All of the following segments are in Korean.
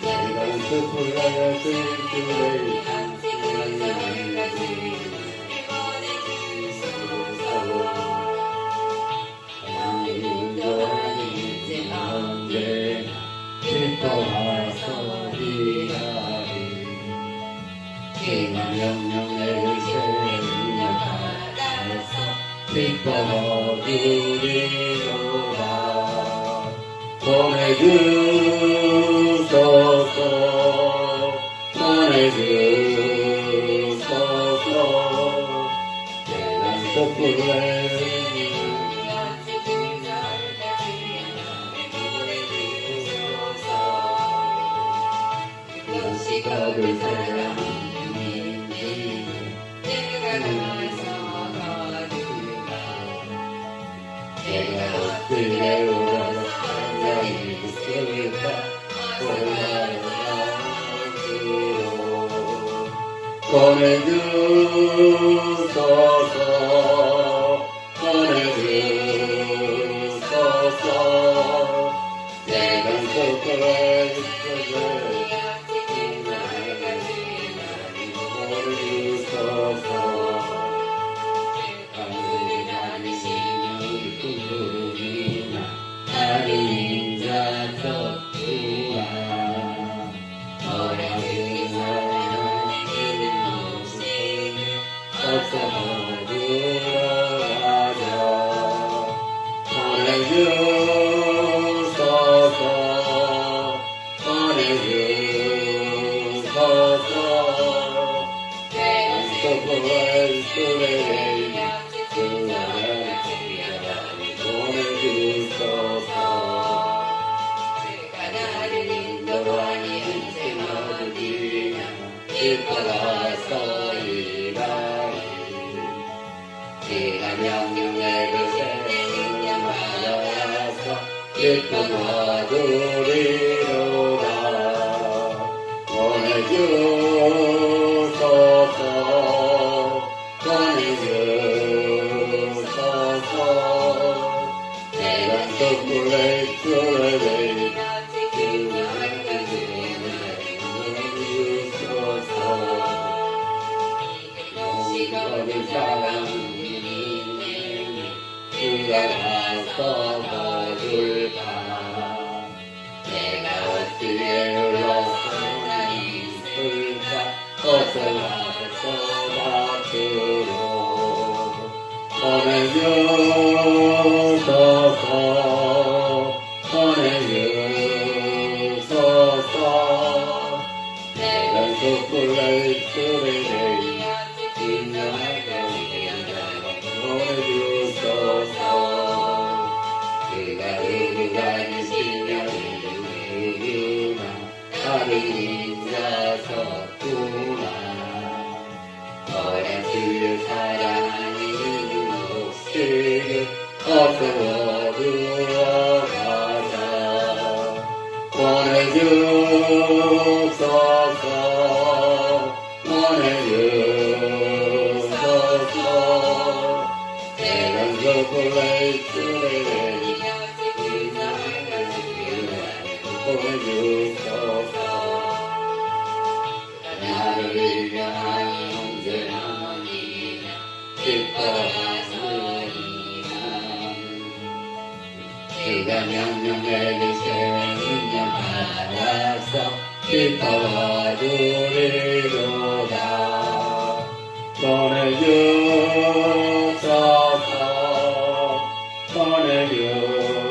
내가 숲을 나가 주의 기뻐하서 일하리 기만 명령을 생각하여서 기뻐하리로다 보내주소서 보내주소서 내가 숲을 거둘 사람이니 내가 나서 거두라 내가 어떻게 울어서 사랑이 있을까 보내주소서 보내주소서 내가 속을 기뻐서 일하리 네가 명령을 생각하여서 기뻐하리로다 보내주소서 보내주소서 내가 숲을 주를 와서 거둘까 내가 어떻게 흘러서 있을까 어서 와서 밭으로 보내주소서 보내주소서 내가 숲을 주를 인정하게 보내주소서 그가 의무관이시며 이루나 다른 인자 섰구나 너의 주를 사랑하는 목숨을 어서 얻으러 가자 보내주소서 보내주소서 내가 숲을 주를 보내주소서 나를 위하여 언제나 기뻐하소이다 그가 명령을 생명하여서 기뻐하리로다 보내주소서 보내주소서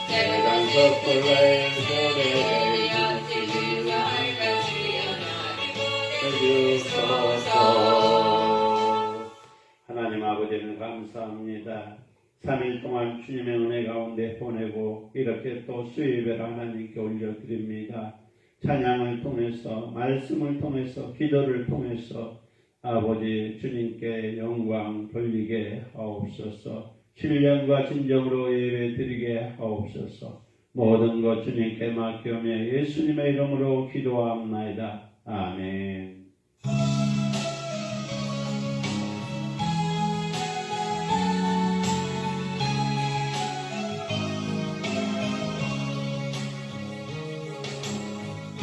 내가 숲을 주소서 하나님 아버지는 감사합니다. 3일 동안 주님의 은혜 가운데 보내고 이렇게 또 수요일에 하나님께 올려드립니다. 찬양을 통해서 말씀을 통해서 기도를 통해서 아버지 주님께 영광 돌리게 하옵소서. 신령과 진정으로 예배드리게 하옵소서. 모든 것 주님께 맡기오며 예수님의 이름으로 기도합나이다. 아멘.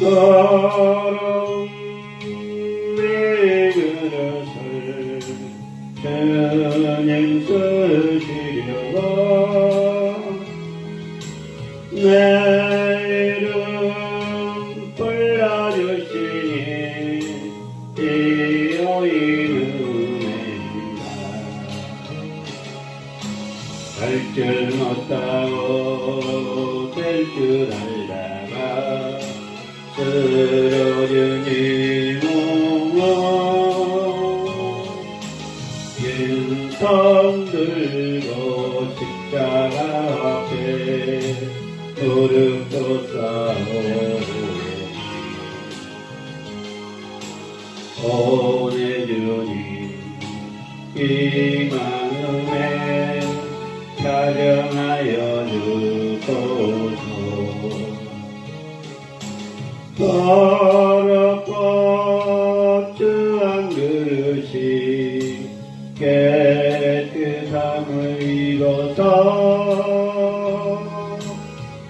더러운 내 그릇을 주님 쓰시려고 내 이름 불러주시니 이오이 은혜입니다. 할 줄 못하고 될 줄 알다가 쓰러지니 몸은 빈손 들고 십자가 앞에 무릎 꿇사오니 오 내 주님 이 마음에 가정하여 주소서. 더럽고 주한 그릇이 깨끗함을 입어서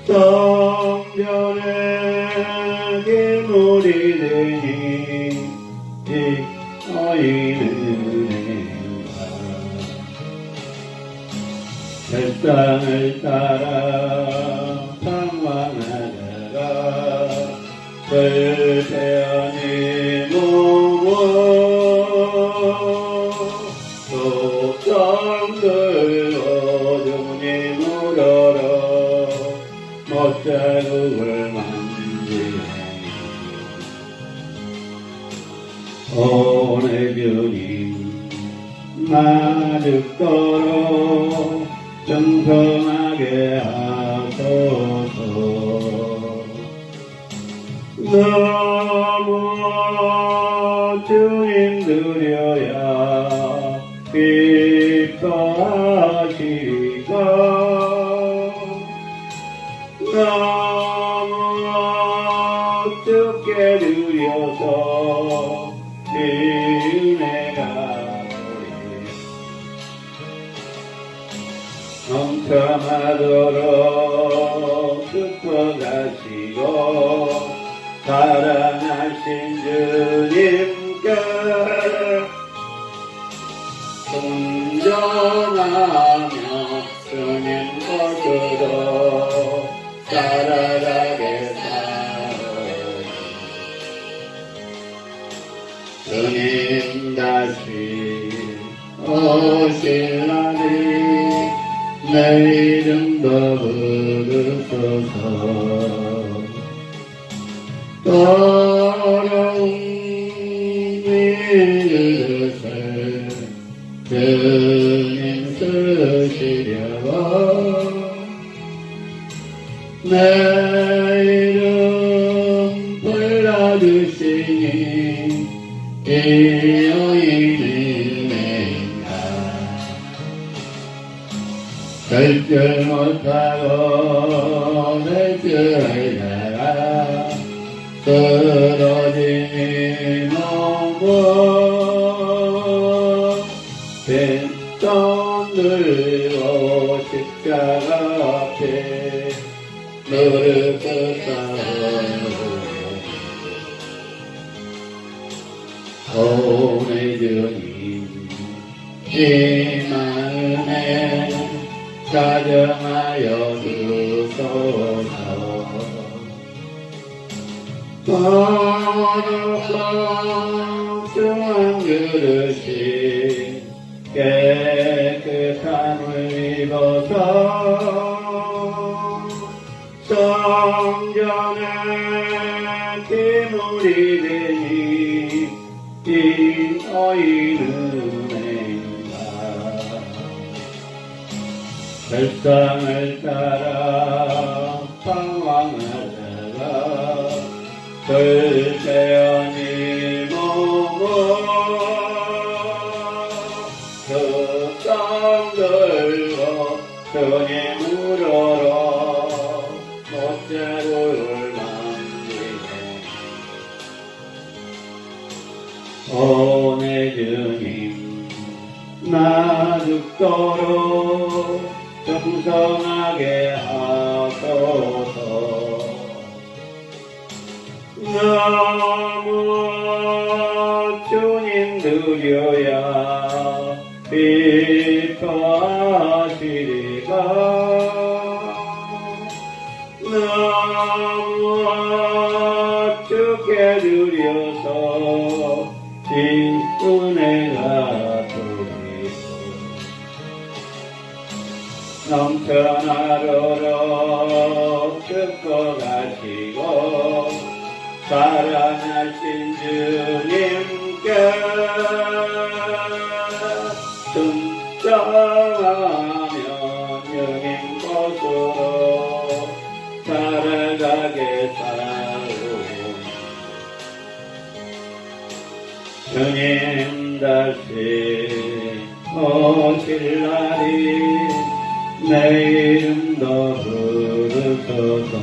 성전에 기물이 되니 너희는 세상을 따라 방황하다가 불태어니 몸은 속성들고 주님 우러러 못자국을 만지네. 오 내 주님 나 죽도록 정성하게 하소서. 너무 주님 드려야 기뻐하시리까 너무 주께 드려서 은혜가 넘쳐나도록 축복하시고 사랑하신 주님께 순종하며 주님 것으로 살아가게 사오니 주님 다시 오실라니 내 이름도 부르소서. 더러운 그릇을 주님 쓰시려고 내 이름 불러주시니 이오이 은혜가 될 줄 못하고 될 줄 알다가 쓰러지니 몸은 빈손 들고 십자가 앞에 무릎 꿇사오니 오 내 주님 이 마음에 가정하여 주소서. 더럽고 주한 그릇이 깨끗함을 입어서 성전에 기물이 되니 이 너희는 은혜인가. 세상을 따라 방황하다가 불태어니 몸은 흑성들고 주님 우러러 못자국을 만지네. 오 내 주님 나 죽도록 정성하게 하소서. 너무 주님 드려야 기뻐하시리까 너무 주께 드려서 은혜가 돌리고 넘쳐나도록 듣고 가시고 사랑하신 주님께 순종하면 주님 곳으로 살아가겠사오니 주님 다시 오실 날이 내 이름도 부르소서.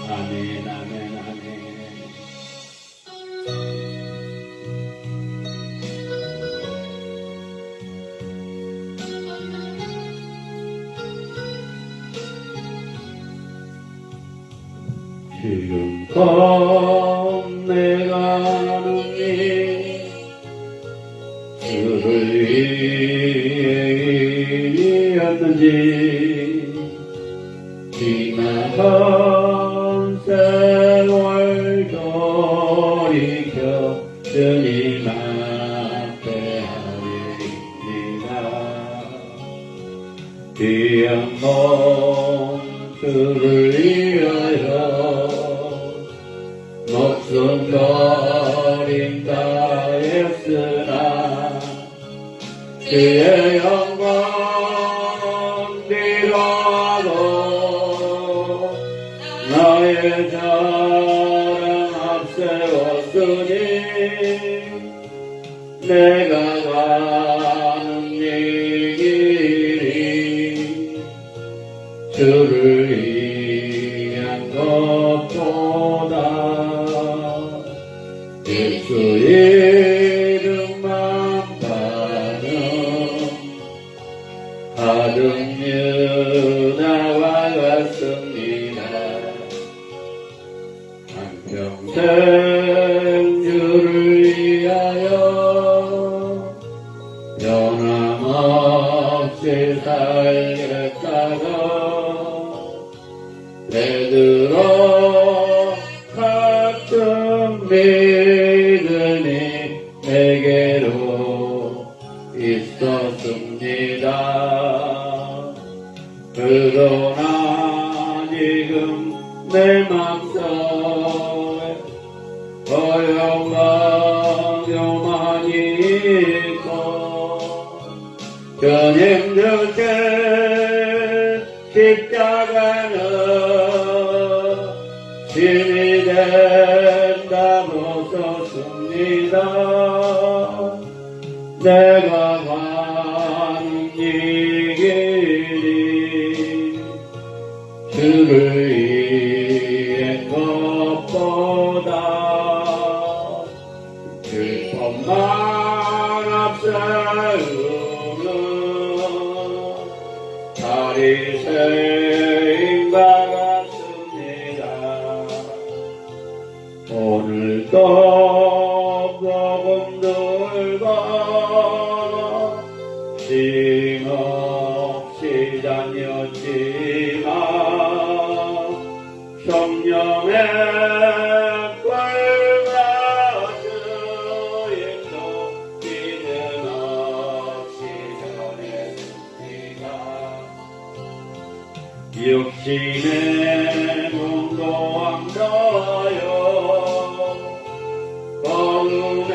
아멘 아멘 아멘. 지금껏 내가 누니 주를 위해였는지 지나간 세월 돌이켜 주님 앞에 하리이다. 귀한 몸 주를 위하여 목숨 버린다 했으나 그의 영광 비로도 나의 자랑 앞세웠으니 내가 가는 이 길이 주를 위한 것보다 예수 이름만 파는 하등 유다와 같습니다. 한평생 주를 위하여 변함없이 살겠다가 베드로 같은 믿음이 내게로 있었습니다. 그러나 지금 내 맘속에 고요하게만 있고 주님 주께 십자가는 힘이 된다고 썼습니다. 내가 가는 이 길이 주를 위한 것보다 슬픔만 앞세우는 바리새인과 같습니다. 오늘도 복음 들고 쉼없이 다녔지만 성령의 꿀과 주임도 믿음 없이 전했습니다. 육신의 문도왕도요 어둠에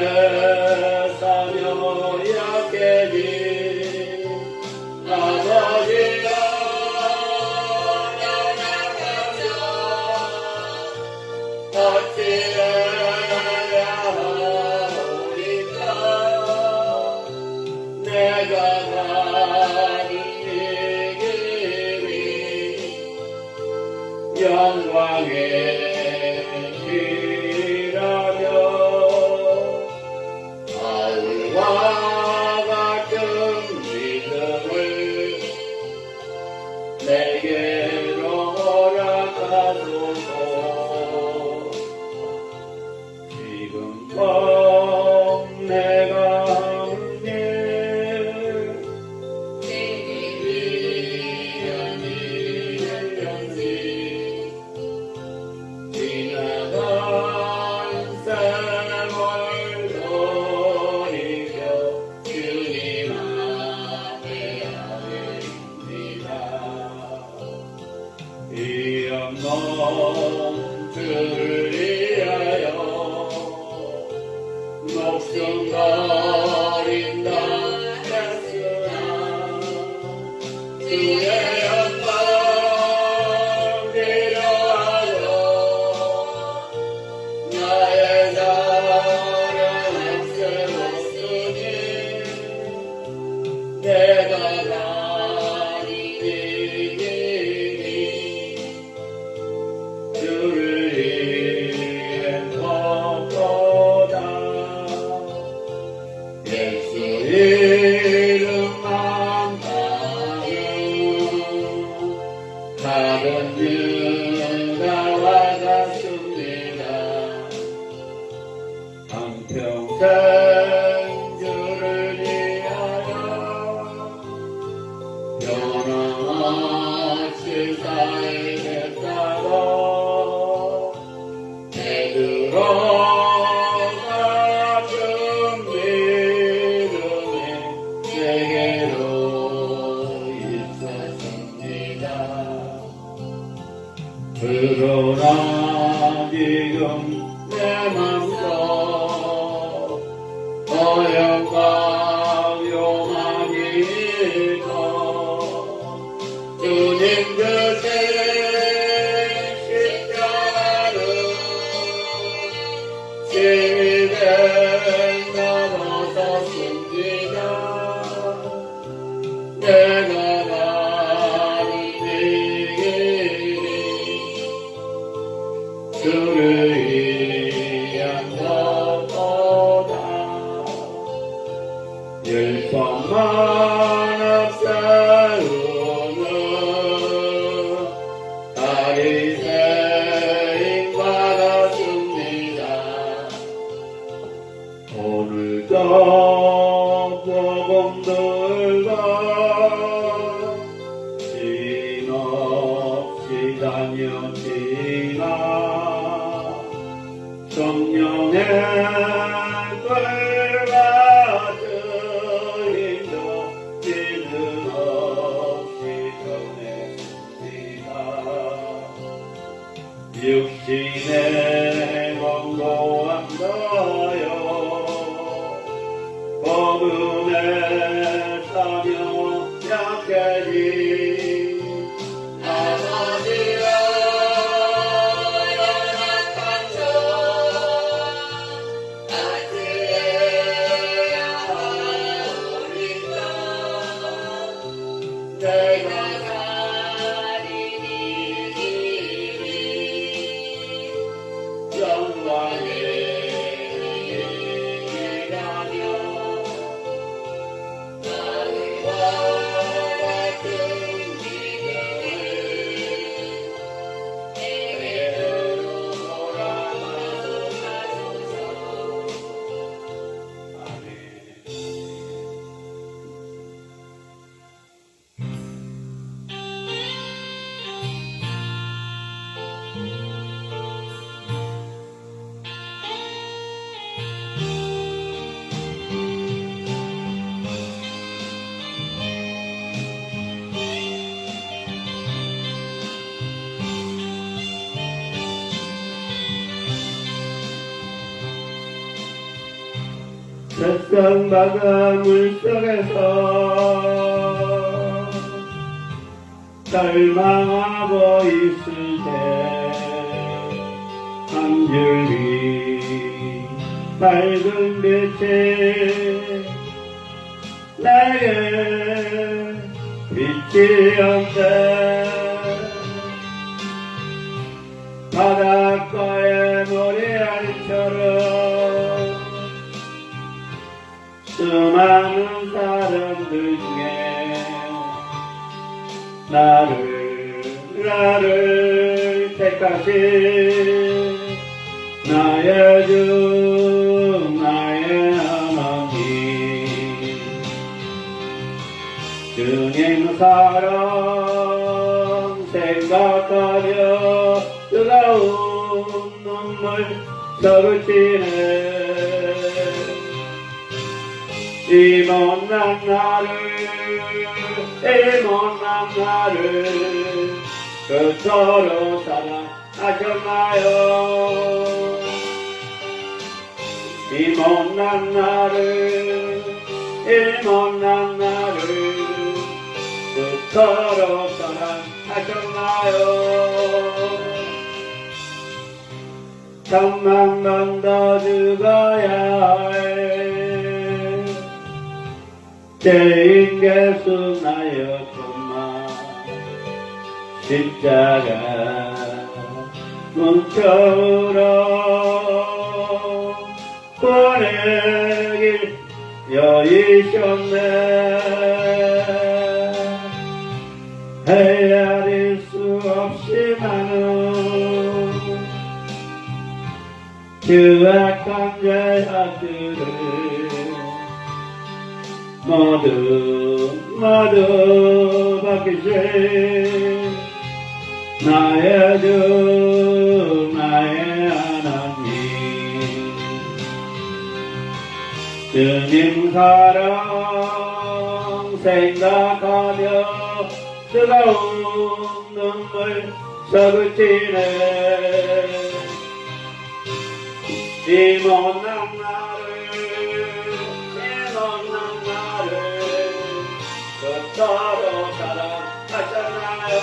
사며 약해진 아버지여 연약하셔 어찌해야 하오리까 내가 가는 이 길이 생주를 위하여 영원하신 살겠다고 들어가는 믿음의 세계로 있었습니다. 그러나 지금 내 맘속 허영과 요망이 있고 주님 주신 십자가를 시위된 넘어섰습니다. 내가 가는 이 길이 주를 위한 것보다 열 번만 앞세우는 바리새인 같습니다. 오늘도 복음 들고 쉼없이 다녔지만 성령의 불같은 힘도 믿음 없이 전했습니다. 육신의 권고한 거요 복음의 사명 약해진 아버지여 연약한 저 아트에야 하오리까 내가 가는 이 길이 영광의 길이라며 나와 같은 믿음을 내게로 돌아가소서. 아멘. 세상 바닷물 속에서 절망하고 있을 때 한 줄기 밝은 빛이 내게 빛이 없대 바닷가의 모래알처럼 수많은 사람들 중에 나를 택하신 나의 주 나의 하나님 주님 사랑 생각하며 뜨거운 눈물 서글지네 이 못난 나를 그토록 사랑하셨나요? 이 못난 나를 그토록 사랑하셨나요? 천만 번 더 죽어야 해 죄인 계수 나였구만 십자가 문턱으로 보내길 여의셨네 헤아릴 수 없이 많은 추악한 죄악들을 모두 벗기세 나의 주 나의 하나님 주님 사랑 생각하며 뜨거운 눈물 서글지네 이 못난 나를 그토록 사랑하셨나요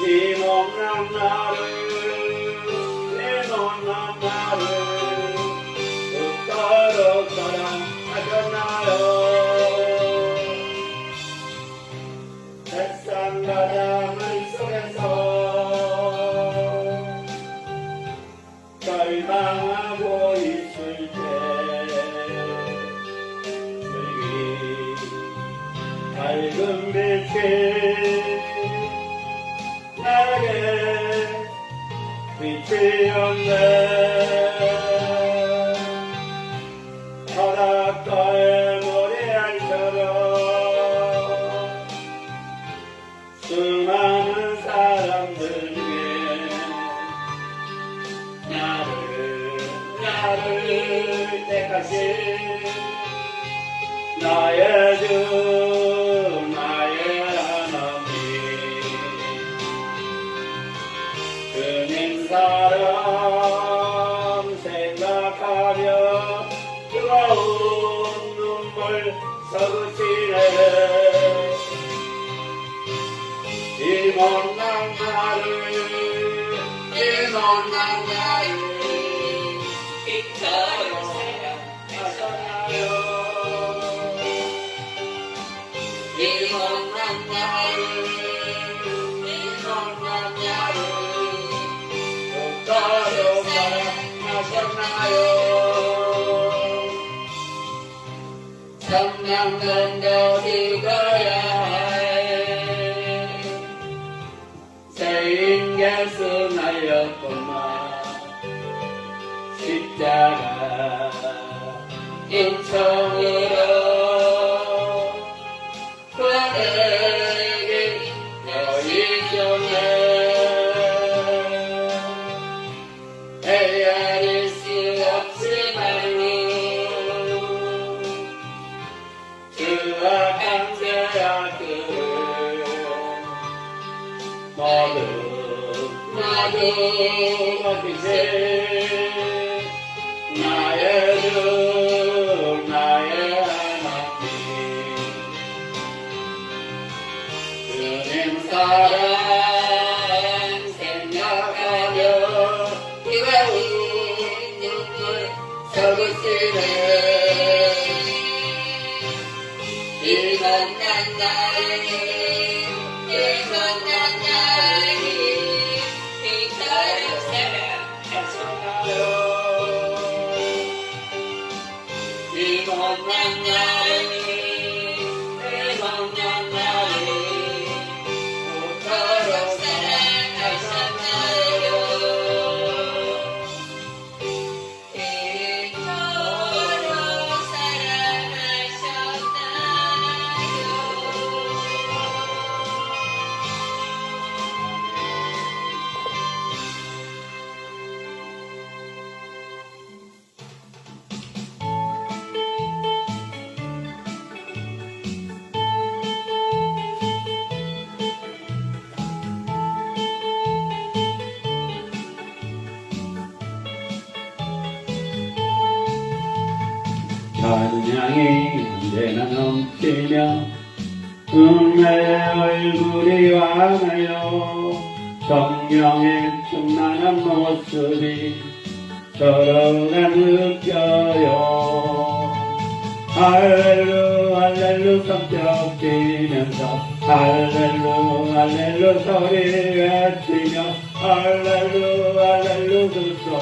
이 못난 나를 그토록 사랑하셨나요 세상 바람을 속에서 절망하고 있을 때 여기 밝은 빛이 나에게 비치었네 바닷가의 모래알처럼 수많은 사람들 중에 나를 택하신 나의 주 나의 하나님 주님 사랑 생각하며 뜨거운 눈물 서글지네 이 못난 나를 빛으로 사랑하셨나요 이 못난 나를 그토록 사랑하셨나요 천명전도 죽어야 해 죄인 개수 날렸구나 십자가 인청으로 그에게 여의셨네 헤아릴 수 없지만은 추악한 죄악들을 모두 벗기세 나의 주 나의 하나님 주님 사랑 생각하며 뜨거운 눈물 서글지네 이 못난 나를 찬양이 언제나 넘치며 은혜의 얼굴이 환하여 성령의 충만한 모습이 서로가 느껴요 할렐루 할렐루 성격 뛰면서 할렐루 할렐루 소리 외치며 할렐루 할렐루 그리스도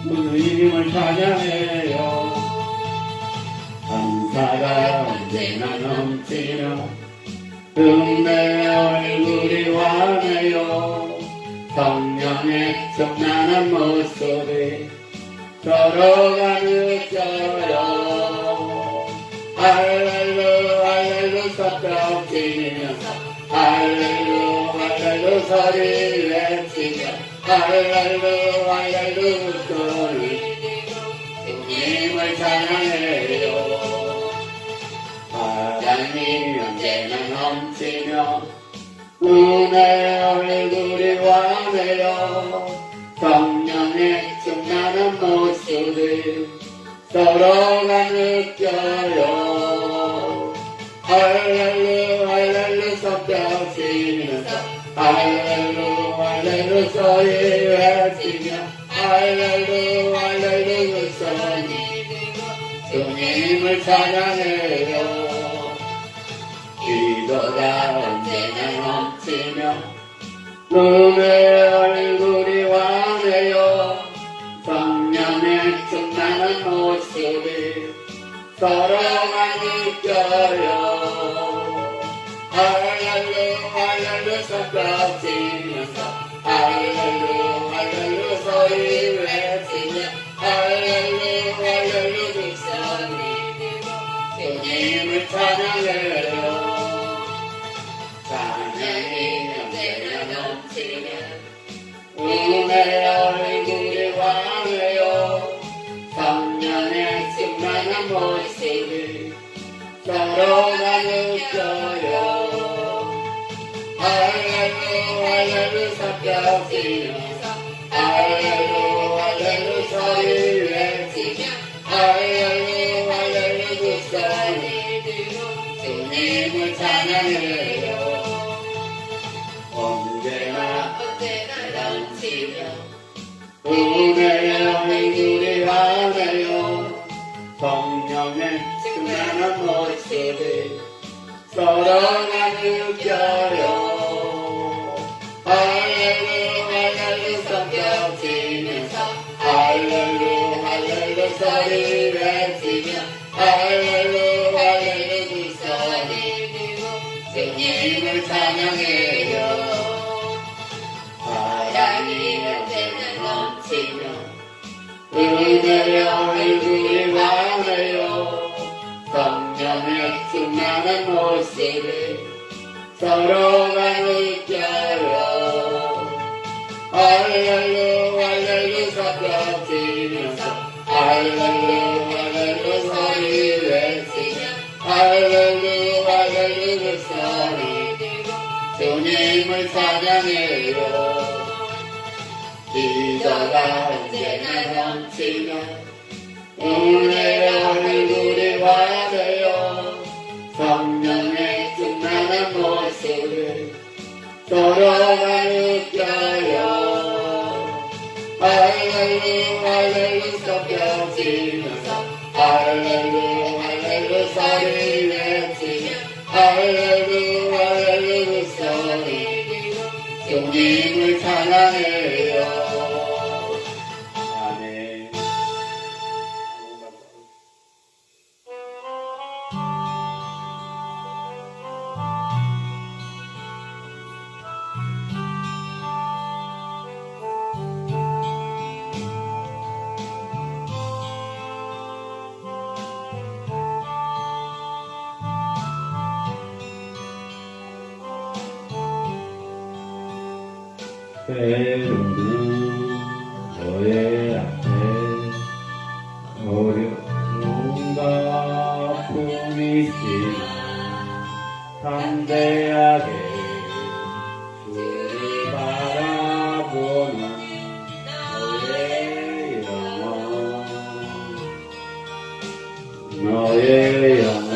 주님을 찬양해요 감사가 언제나 넘치며 은혜의 얼굴이 환해요 성령의 충만한 모습이 서로가 느껴요. 할렐루 할렐루 섭벽 지니면서 할렐루 할렐루 소리 외치며 할렐루 할렐루 소리 주님을 찬양해요. 사랑이 언제나 넘치며 은혜의 얼굴이 환해요. 성령의 충만한 모습을 서로가 느껴요. 할렐루 할렐루 섭벽 지면서 할렐루 할렐루 소리 외치며 할렐루 할렐루 소리 주님을 찬양해요. 기도가 언제나 넘치며 눈의 얼굴이 환해요. 성령의 충만한 모습이 서로가 느껴요. 할렐루 할렐루 섭벽 지면서 할렐루 할렐루 소리 외치며 할렐루 할렐루 소리 주님을 찬양해요. 찬양이 언제나 넘치며 은혜의 얼굴이 환해요. 성령의 충만한 모습이 서로가 느껴요. 할렐루 할렐루 섭벽 지면서 할렐루 할렐루 소리 외치며 할렐루 할렐루 소리 주님을 찬양해요. 언제나 넘치며 은혜의 얼굴이 환해요. 성령의 충만한 모습이 서로가 느껴요. 할렐루 할렐루 섭벽 지면서 할렐루 할렐루 소리 외치며 할렐루 할렐루 소리 주님을 찬양해요. 사랑이 언제나 넘치며 은혜의 얼굴이 환해요. 성령의 충만한 모습이 서로가 느껴요. 할렐루 할렐루 섭벽 지면서 할렐루 할렐루 소리 외치며 할렐루 할렐루 소리 주님을 찬양해요. 기도가 언제나 넘치며 은혜의 얼굴이 환해요. 성령의 충만한 모습을 서로가 느껴요. 할렐루 할렐루 섭벽 지면서 할렐루 할렐루 소리 외치며 할렐루 할렐루 소리 주님을 찬양해요. 아멘. 때로는 너의 앞에 어려움과 아픔이 있지만 담대하게 주를 바라보는 너의 영혼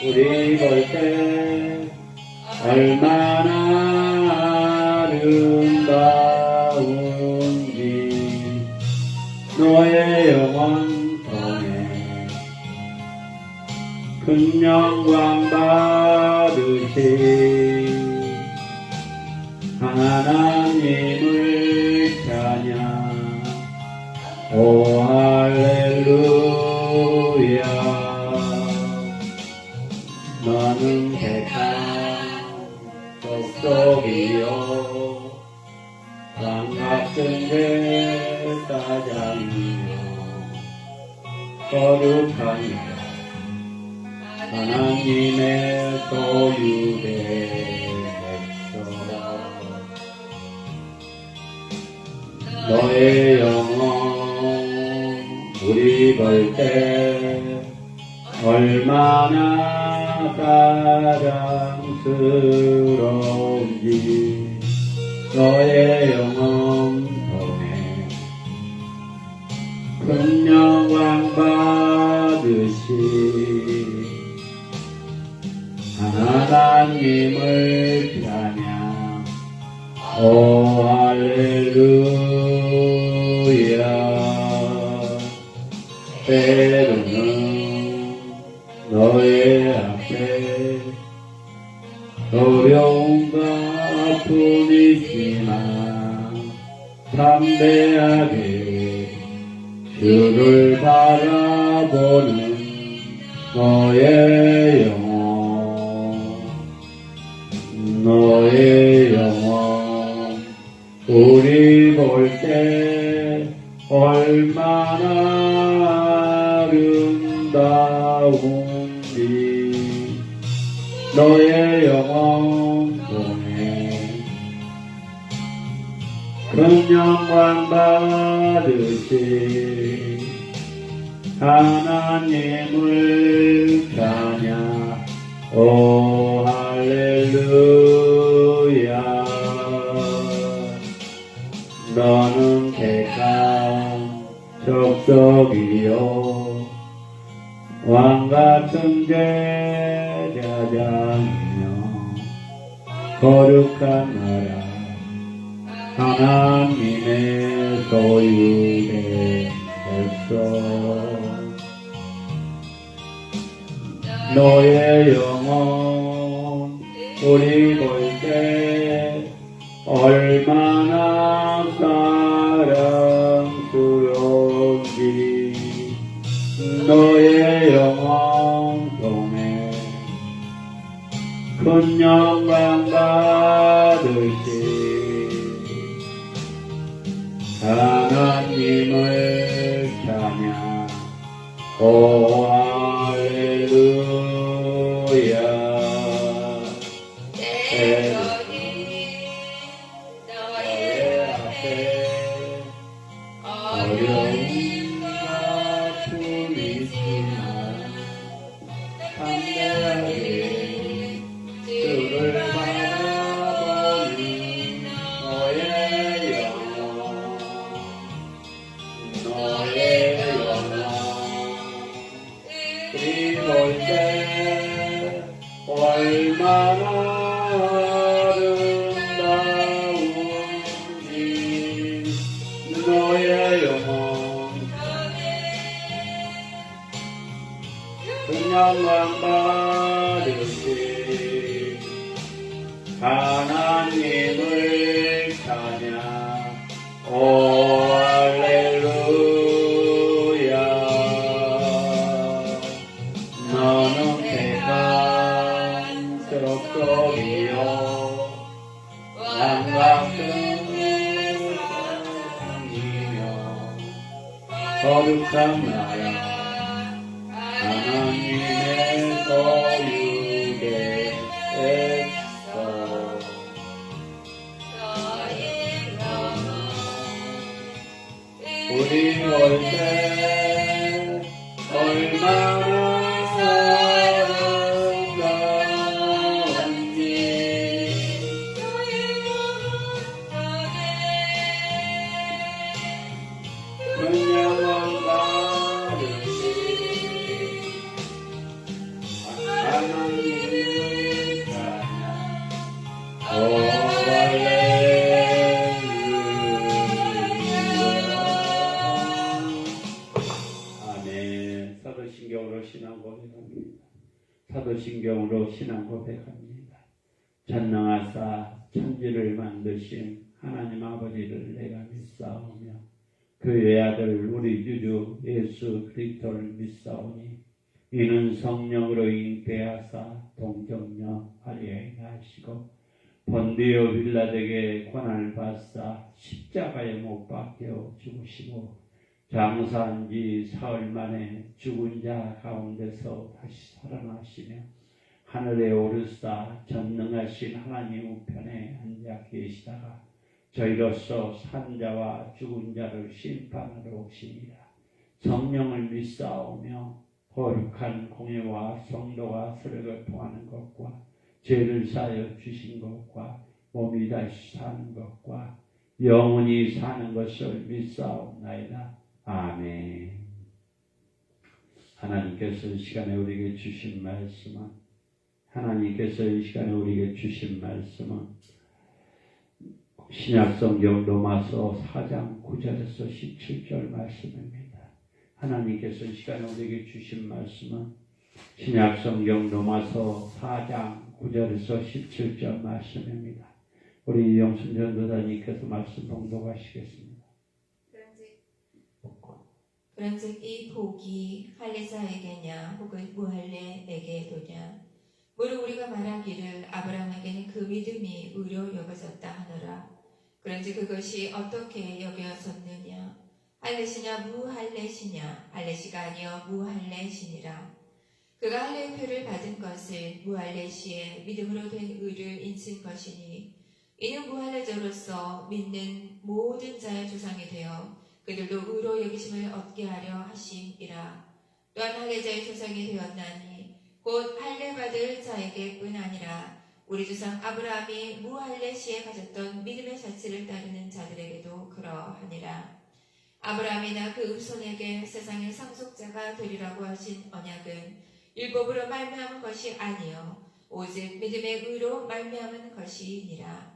우리 볼 때 얼마나 아름다운지 너의 영원 통해 큰 영광 받으신 하나님을 찬양 오 할렐루야 너는 택한 족속이요 왕같은 제사장이며 거룩하니라 하나님의 소유된 백성 너의 영혼 우리 볼 때 얼마나 사랑스러운지 너의 영혼 통해 큰 영광 받으시 하나님을 찬양 오 할렐루야 때로는 너의 앞에 어려움과 아픔이 있지만 담대하게 주를 바라보는 너의 영혼 우리 볼 때 얼마나 아름다운지 너의 영혼 통해 큰 영광 받으시 하나님을 찬양 오 할렐루야 너는 택한 족속이요 왕같은 제자장이며 거룩한 나라 하나님의 소유된 백성 너의 영혼 우리 볼 때 얼마나 사랑스러운지 너의 영혼 통해 큰 영광 받으시 하나님을 찬양 오 할렐루야 너의 앞에 어려움과 아픔이 있지만 담대하게 주를 바라보는 너의 영혼 우리 볼 때 얼마나 아름다운지 너의 영혼 그냥만 받으시 하나님을 찬양 오 할렐루야 너는 택한 족속이요 왕같은 세상이며 거룩한 나라 하나님의 소유된 백성 우리 볼 때 얼마나 아름다운지 큰 영광 받으시 하나님을 찬양 오 할렐루야 사도신경으로 신앙 고백합니다. 사도신경으로 신앙 고백합니다. 전능하사 천지를 만드신 하나님 아버지를 내가 믿사오며 그 외아들 우리 주주 예수 그리스도를 믿사오니 이는 성령으로 잉태하사 동정녀 마리아에 나시고 본디오 빌라덱의 고난을 받사 십자가에 못 박혀 죽으시고 장사한 지 사흘 만에 죽은 자 가운데서 다시 살아나시며 하늘에 오르사 전능하신 하나님 우편에 앉아 계시다가 저희로서 산 자와 죽은 자를 심판하러 오시니라. 성령을 믿사오며 거룩한 공예와 성도가 서로 통하는 것과 죄를 사하여 주신 것과 몸이 다시 사는 것과 영원히 사는 것을 믿사옵나이다. 아멘. 하나님께서 이 시간에 우리에게 주신 말씀은 신약성경 로마서 4장 9절에서 17절 말씀입니다. 하나님께서 이 시간에 우리에게 주신 말씀은 신약성경 로마서 4장 9절에서 17절 말씀입니다. 우리 영순 전도사님께서 말씀 봉독하시겠습니다. 그런즉 이 복이 할례자에게냐 혹은 무할례에게도냐 무릇 우리가 말하기를 아브라함에게는 그 믿음이 의로 여겨졌다 하노라. 그런즉 그것이 어떻게 여겨졌느냐 할례시냐 무할례시냐 할례시가 아니여 무할례시니라. 그가 할례의 표를 받은 것을 무할례시에 믿음으로 된 의를 인친 것이니 이는 무할례자로서 믿는 모든 자의 조상이 되어 그들도 의로 여기심을 얻게 하려 하심이라. 또한 할례자의 조상이 되었나니 곧 할례 받을 자에게뿐 아니라 우리 조상 아브라함이 무할례시에 가졌던 믿음의 자체를 따르는 자들에게도 그러하니라. 아브라함이나 그 후손에게 세상의 상속자가 되리라고 하신 언약은 율법으로 말미암은 것이 아니요 오직 믿음의 의로 말미암은 것이니라.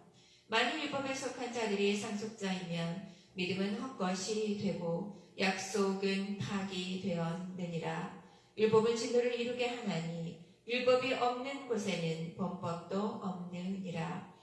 만일 율법에 속한 자들이 상속자이면 믿음은 헛것이 되고 약속은 파기되었느니라. 율법은 진노를 이루게 하나니 율법이 없는 곳에는 범법도 없느니라.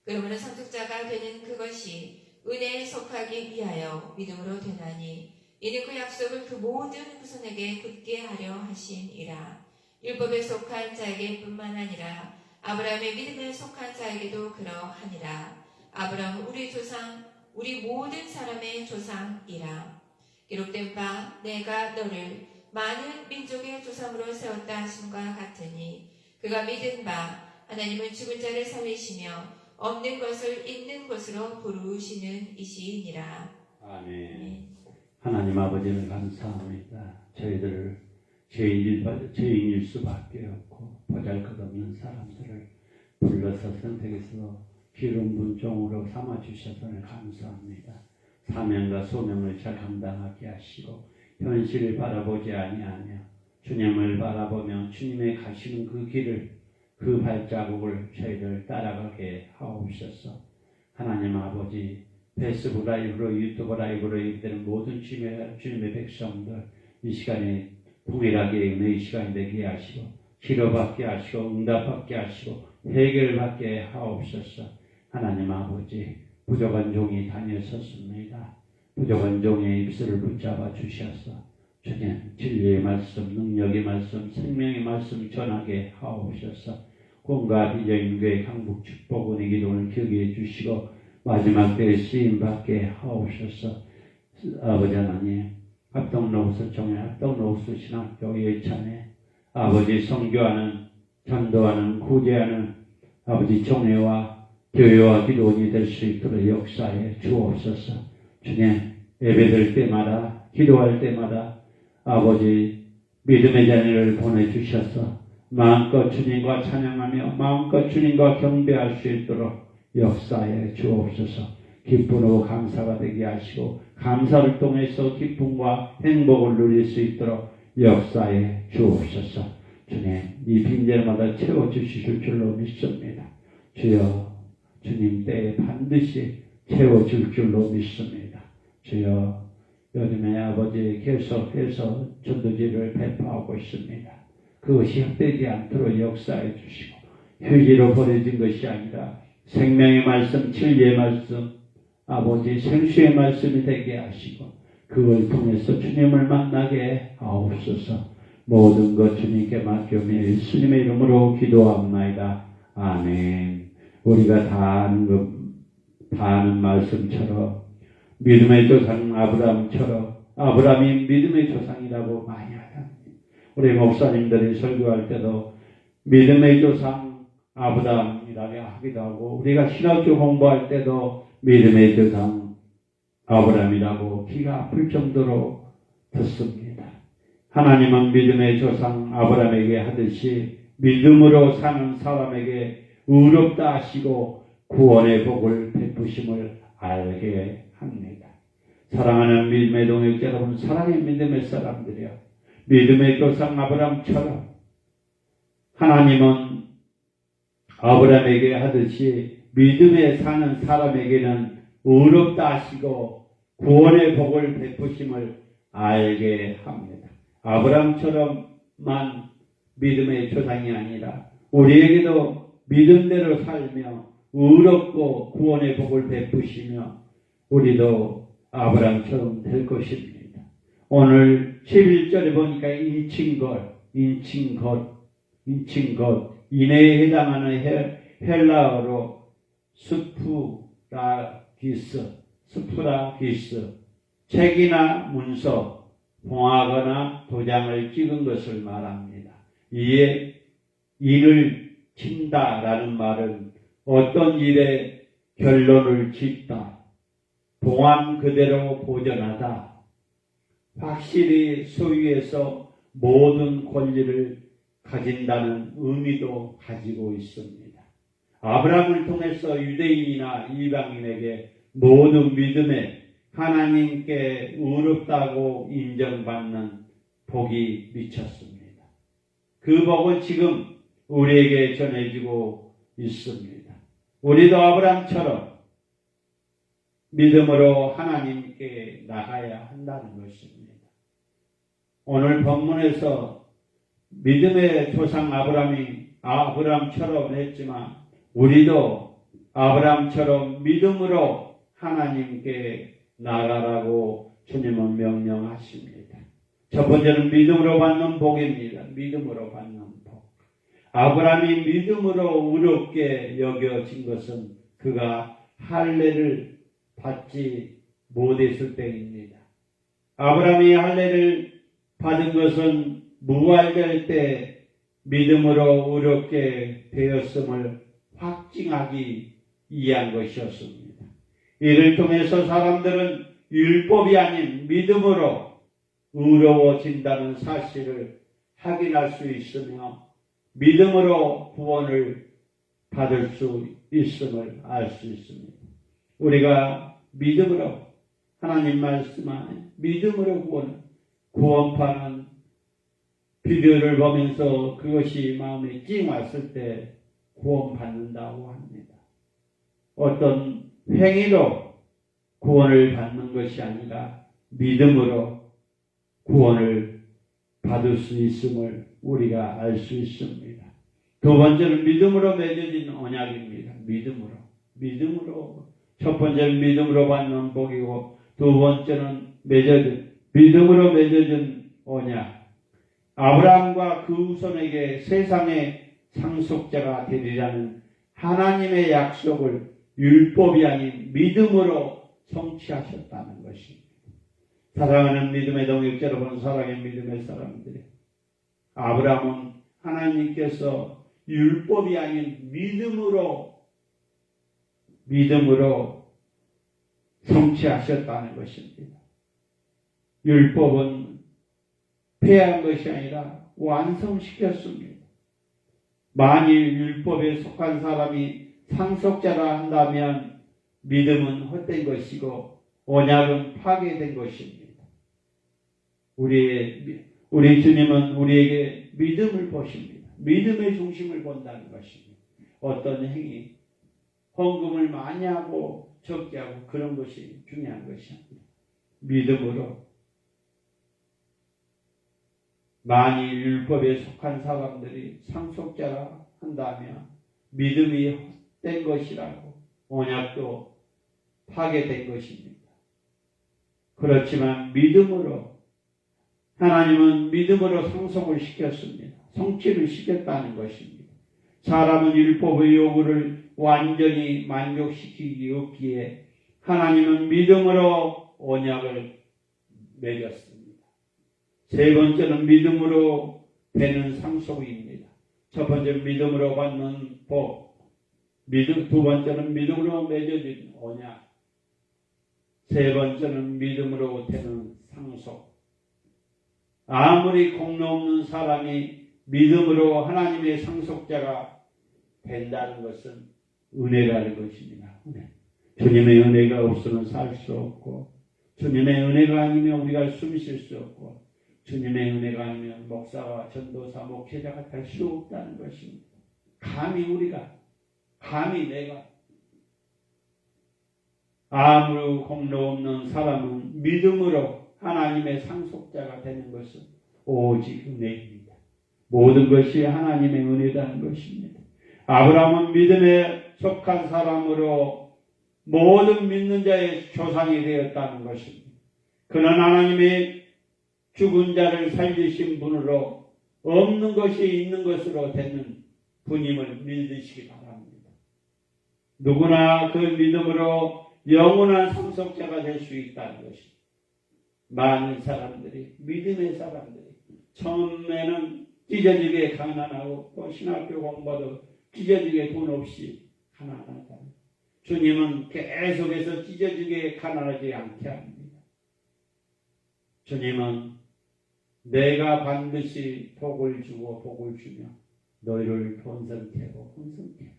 그러므로 상속자가 되는 그것이 은혜에 속하기 위하여 믿음으로 되나니 이는 그 약속을 그 모든 후손에게 굳게 하려 하심이라. 율법에 속한 자에게 뿐만 아니라 아브라함의 믿음에 속한 자에게도 그러하니라. 아브라함은 우리 조상 우리 모든 사람의 조상이라. 기록된 바 내가 너를 많은 민족의 조상으로 세웠다 하심과 같으니 그가 믿은 바 하나님은 죽은 자를 살리시며 없는 것을 있는 것으로 부르시는 이시니라. 아멘. 하나님 아버지를 감사합니다. 저희들을 죄인일 수밖에 없고 보잘것없는 사람들을 불러서 선택해서 기름 분종으로 삼아주셔서 감사합니다. 사명과 소명을 잘 감당하게 하시고 현실을 바라보지 아니하며 주님을 바라보며 주님의 가시는 그 길을 그 발자국을 저희들 따라가게 하옵소서. 하나님 아버지 페이스북 라이브로 유튜브 라이브로 있는 모든 주님의 백성들 이 시간에 동일하게 은혜의 시간이 되게 하시고 치료받게 하시고 응답받게 하시고 해결받게 하옵소서. 하나님 아버지 부족한 종이 다녀섰습니다. 부족한 종의 입술을 붙잡아 주셔서 주님 진리의 말씀, 능력의 말씀, 생명의 말씀 전하게 하옵소서. 공과 비전인교의 강북 축복은의 기도를 기억해 주시고 마지막 때에 쓰임받게 하옵소서. 아버지 하나님 합동로우스 종회 합동로우스 신학교 예찬에 아버지 선교하는 전도하는 구제하는 아버지 종회와 교회와 기도원이 될 수 있도록 역사에 주옵소서. 주님 예배될 때마다 기도할 때마다 아버지 믿음의 자녀를 보내주셔서 마음껏 주님과 찬양하며 마음껏 주님과 경배할 수 있도록 역사에 주옵소서. 기쁨으로 감사가 되게 하시고 감사를 통해서 기쁨과 행복을 누릴 수 있도록 역사에 주옵소서. 주님 이 빈자리마다 채워주실 줄로 믿습니다. 주여 주님 때에 반드시 채워줄 줄로 믿습니다. 주여 요즘에 아버지 계속해서 전도지를 배포하고 있습니다. 그것이 헛되지 않도록 역사해 주시고 휴지로 버려진 것이 아니라 생명의 말씀, 진리의 말씀, 아버지 생수의 말씀이 되게 하시고 그걸 통해서 주님을 만나게 하옵소서. 모든 것 주님께 맡기며 예수님의 이름으로 기도합나이다. 아멘. 우리가 다 아는 말씀처럼 믿음의 조상 아브라함이 믿음의 조상이라고 많이 하잖아요. 우리 목사님들이 설교할 때도 믿음의 조상 아브라함이라고 하기도 하고, 우리가 신학교 공부할 때도 믿음의 조상 아브라함이라고 귀가 아플 정도로 듣습니다. 하나님은 믿음의 조상 아브라함에게 하듯이 믿음으로 사는 사람에게 의롭다 하시고 구원의 복을 베푸심을 알게 합니다. 사랑하는 믿음의 동역자 여러분, 사랑의 믿음의 사람들이여, 믿음의 조상 아브라함처럼 하나님은 아브라함에게 하듯이 믿음에 사는 사람에게는 의롭다 하시고 구원의 복을 베푸심을 알게 합니다. 아브라함처럼만 믿음의 조상이 아니라 우리에게도 믿음대로 살며 의롭고 구원의 복을 베푸시며 우리도 아브라함처럼 될 것입니다. 오늘 11절에 보니까 인칭것, 인해에 해당하는 헬라어로 스프라기스, 책이나 문서, 봉하거나 도장을 찍은 것을 말합니다. 이에 인을 친다라는 말은 어떤 일에 결론을 짓다, 봉한 그대로 보존하다, 확실히 소유해서 모든 권리를 가진다는 의미도 가지고 있습니다. 아브라함을 통해서 유대인이나 이방인에게 모든 믿음에 하나님께 의롭다고 인정받는 복이 미쳤습니다. 그 복은 지금 우리에게 전해지고 있습니다. 우리도 아브라함처럼 믿음으로 하나님께 나가야 한다는 것입니다. 오늘 본문에서 믿음의 조상 아브라함처럼 했지만 우리도 아브라함처럼 믿음으로 하나님께 나가라고 주님은 명령하십니다. 첫 번째는 믿음으로 받는 복입니다. 믿음으로 받는 복. 아브라함이 믿음으로 의롭게 여겨진 것은 그가 할례를 받지 못했을 때입니다. 아브라함이 할례를 받은 것은 무할될 때 믿음으로 의롭게 되었음을 확증하기 위한 것이었습니다. 이를 통해서 사람들은 율법이 아닌 믿음으로 의로워진다는 사실을 확인할 수 있으며 믿음으로 구원을 받을 수 있음을 알 수 있습니다. 우리가 믿음으로 하나님 말씀 안에 믿음으로 구원파는 비디오를 보면서 그것이 마음에 찡 왔을 때 구원받는다고 합니다. 어떤 행위로 구원을 받는 것이 아니라 믿음으로 구원을 받을 수 있음을 우리가 알 수 있습니다. 두 번째는 믿음으로 맺어진 언약입니다. 믿음으로 첫 번째는 믿음으로 받는 복이고 두 번째는 믿음으로 맺어진 언약. 아브라함과 그 후손에게 세상의 상속자가 되리라는 하나님의 약속을 율법이 아닌 믿음으로 성취하셨다는 것입니다. 사랑하는 믿음의 동역자 여러분, 사랑의 믿음의 사람들이, 아브라함은 하나님께서 율법이 아닌 믿음으로 성취하셨다는 것입니다. 율법은 폐한 것이 아니라 완성시켰습니다. 만일 율법에 속한 사람이 상속자라 한다면 믿음은 헛된 것이고 언약은 파괴된 것입니다. 우리 주님은 우리에게 믿음을 보십니다. 믿음의 중심을 본다는 것입니다. 어떤 행위, 헌금을 많이 하고 적게 하고 그런 것이 중요한 것이 아닙니다. 믿음으로 만일 율법에 속한 사람들이 상속자라 한다면 믿음이 헛된 것이라고 언약도 파괴된 것입니다. 그렇지만 믿음으로 하나님은 믿음으로 상속을 시켰습니다. 성취를 시켰다는 것입니다. 사람은 율법의 요구를 완전히 만족시키기 없기에 하나님은 믿음으로 언약을 맺었습니다. 세 번째는 믿음으로 되는 상속입니다. 첫 번째 믿음으로 받는 복, 두 번째는 믿음으로 맺어진 언약, 세 번째는 믿음으로 되는 상속. 아무리 공로 없는 사람이 믿음으로 하나님의 상속자가 된다는 것은 은혜라는 것입니다. 주님의 은혜가 없으면 살 수 없고, 주님의 은혜가 아니면 우리가 숨 쉴 수 없고, 주님의 은혜가 아니면 목사와 전도사, 목회자가 될 수 없다는 것입니다. 감히 내가 아무 공로 없는 사람은 믿음으로 하나님의 상속자가 되는 것은 오직 은혜입니다. 모든 것이 하나님의 은혜라는 것입니다. 아브라함은 믿음에 속한 사람으로 모든 믿는 자의 조상이 되었다는 것입니다. 그는 하나님의 죽은 자를 살리신 분으로 없는 것이 있는 것으로 되는 분임을 믿으시기 바랍니다. 누구나 그 믿음으로 영원한 상속자가 될 수 있다는 것입니다. 많은 사람들이, 믿음의 사람들이 처음에는 찢어지게 가난하고 또 신학교 공부도 찢어지게 돈 없이 가난하다. 주님은 계속해서 찢어지게 가난하지 않게 합니다. 주님은 내가 반드시 복을 주고 복을 주며 너희를 번성케 하고 번성케 하고.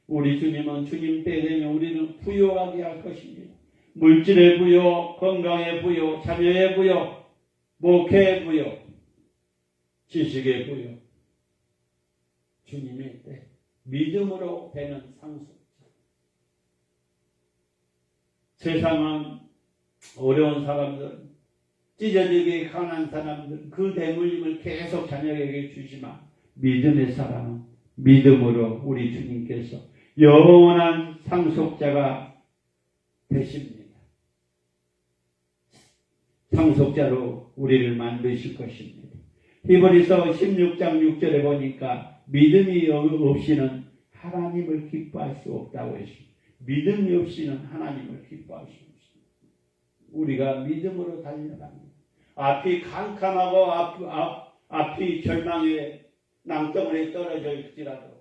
우리 주님은 주님 때 되면 우리는 부요하게 할 것입니다. 물질의 부요, 건강의 부요, 자녀의 부요, 목회의 부요, 지식의 부요. 주님의 때 믿음으로 되는 상속자. 세상은 어려운 사람들, 찢어지게 가난한 사람들, 그 대물림을 계속 자녀에게 주지만 믿음의 사람은 믿음으로 우리 주님께서 영원한 상속자가 되십니다. 상속자로 우리를 만드실 것입니다. 히브리서 16장 6절에 보니까 믿음이 없이는 하나님을 기뻐할 수 없다고 했습니다. 믿음이 없이는 하나님을 기뻐할 수 없습니다. 우리가 믿음으로 달려갑니다. 앞이 캄캄하고 앞이 절망의 낭떠러리에 떨어져 있지라도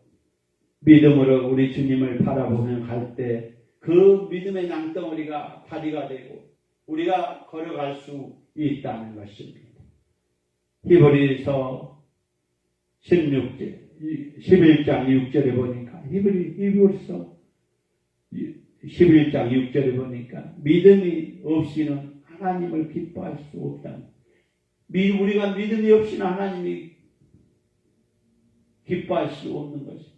믿음으로 우리 주님을 바라보며 갈 때 그 믿음의 낭떠러리가 다리가 되고 우리가 걸어갈 수 있다는 것입니다. 히브리서 11장 6절에 보니까 히브리서 11장 6절에 보니까 믿음이 없이는 하나님을 기뻐할 수 없다. 우리가 믿음이 없이는 하나님이 기뻐할 수 없는 것입니다.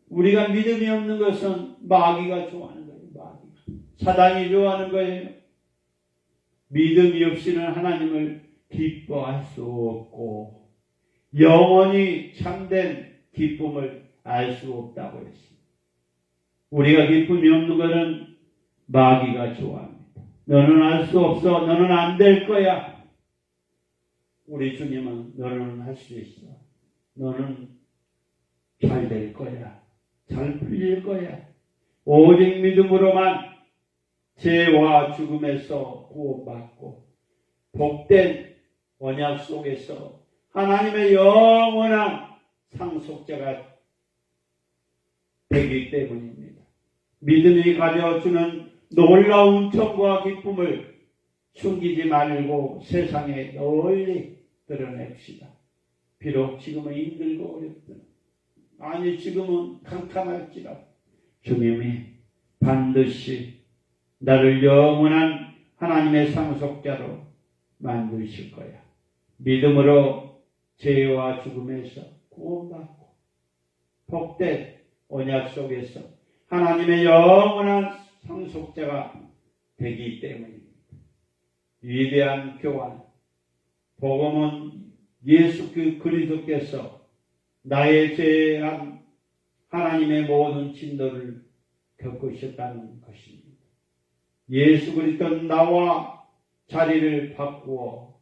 우리가 믿음이 없는 것은 마귀가 좋아하는 거예요. 사단이 좋아하는 거예요. 믿음이 없이는 하나님을 기뻐할 수 없고 영원히 참된 기쁨을 알 수 없다고 했습니다. 우리가 기쁨이 없는 것은 마귀가 좋아합니다. 너는 알 수 없어. 너는 안 될 거야. 우리 주님은 너는 할 수 있어. 너는 잘 될 거야. 잘 풀릴 거야. 오직 믿음으로만 죄와 죽음에서 구원받고 복된 언약 속에서 하나님의 영원한 상속자가 되기 때문입니다. 믿음이 가져주는 놀라운 천국과 기쁨을 숨기지 말고 세상에 널리 드러냅시다. 비록 지금은 힘들고 어렵다. 아니 지금은 캄캄할지라도 주님이 반드시 나를 영원한 하나님의 상속자로 만드실 거야. 믿음으로 죄와 죽음에서 구원받고 복된 언약 속에서 하나님의 영원한 상속자가 되기 때문입니다. 위대한 교환, 복음은 예수 그리스도께서 나의 죄한 하나님의 모든 진노를 겪으셨다는 것입니다. 예수 그리스도는 나와 자리를 바꾸어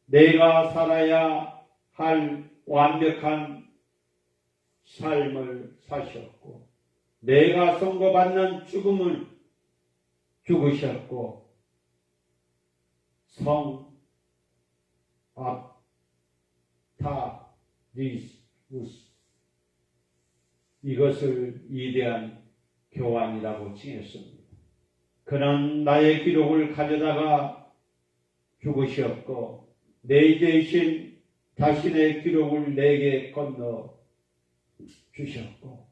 내가 살아야 할 완벽한 삶을 사셨고 내가 선고받는 죽음을 죽으셨고 성 앞타리우스 이것을 위대한 교환이라고 칭했습니다. 그는 나의 기록을 가져다가 죽으셨고 내 대신 자신의 기록을 내게 건너 주셨고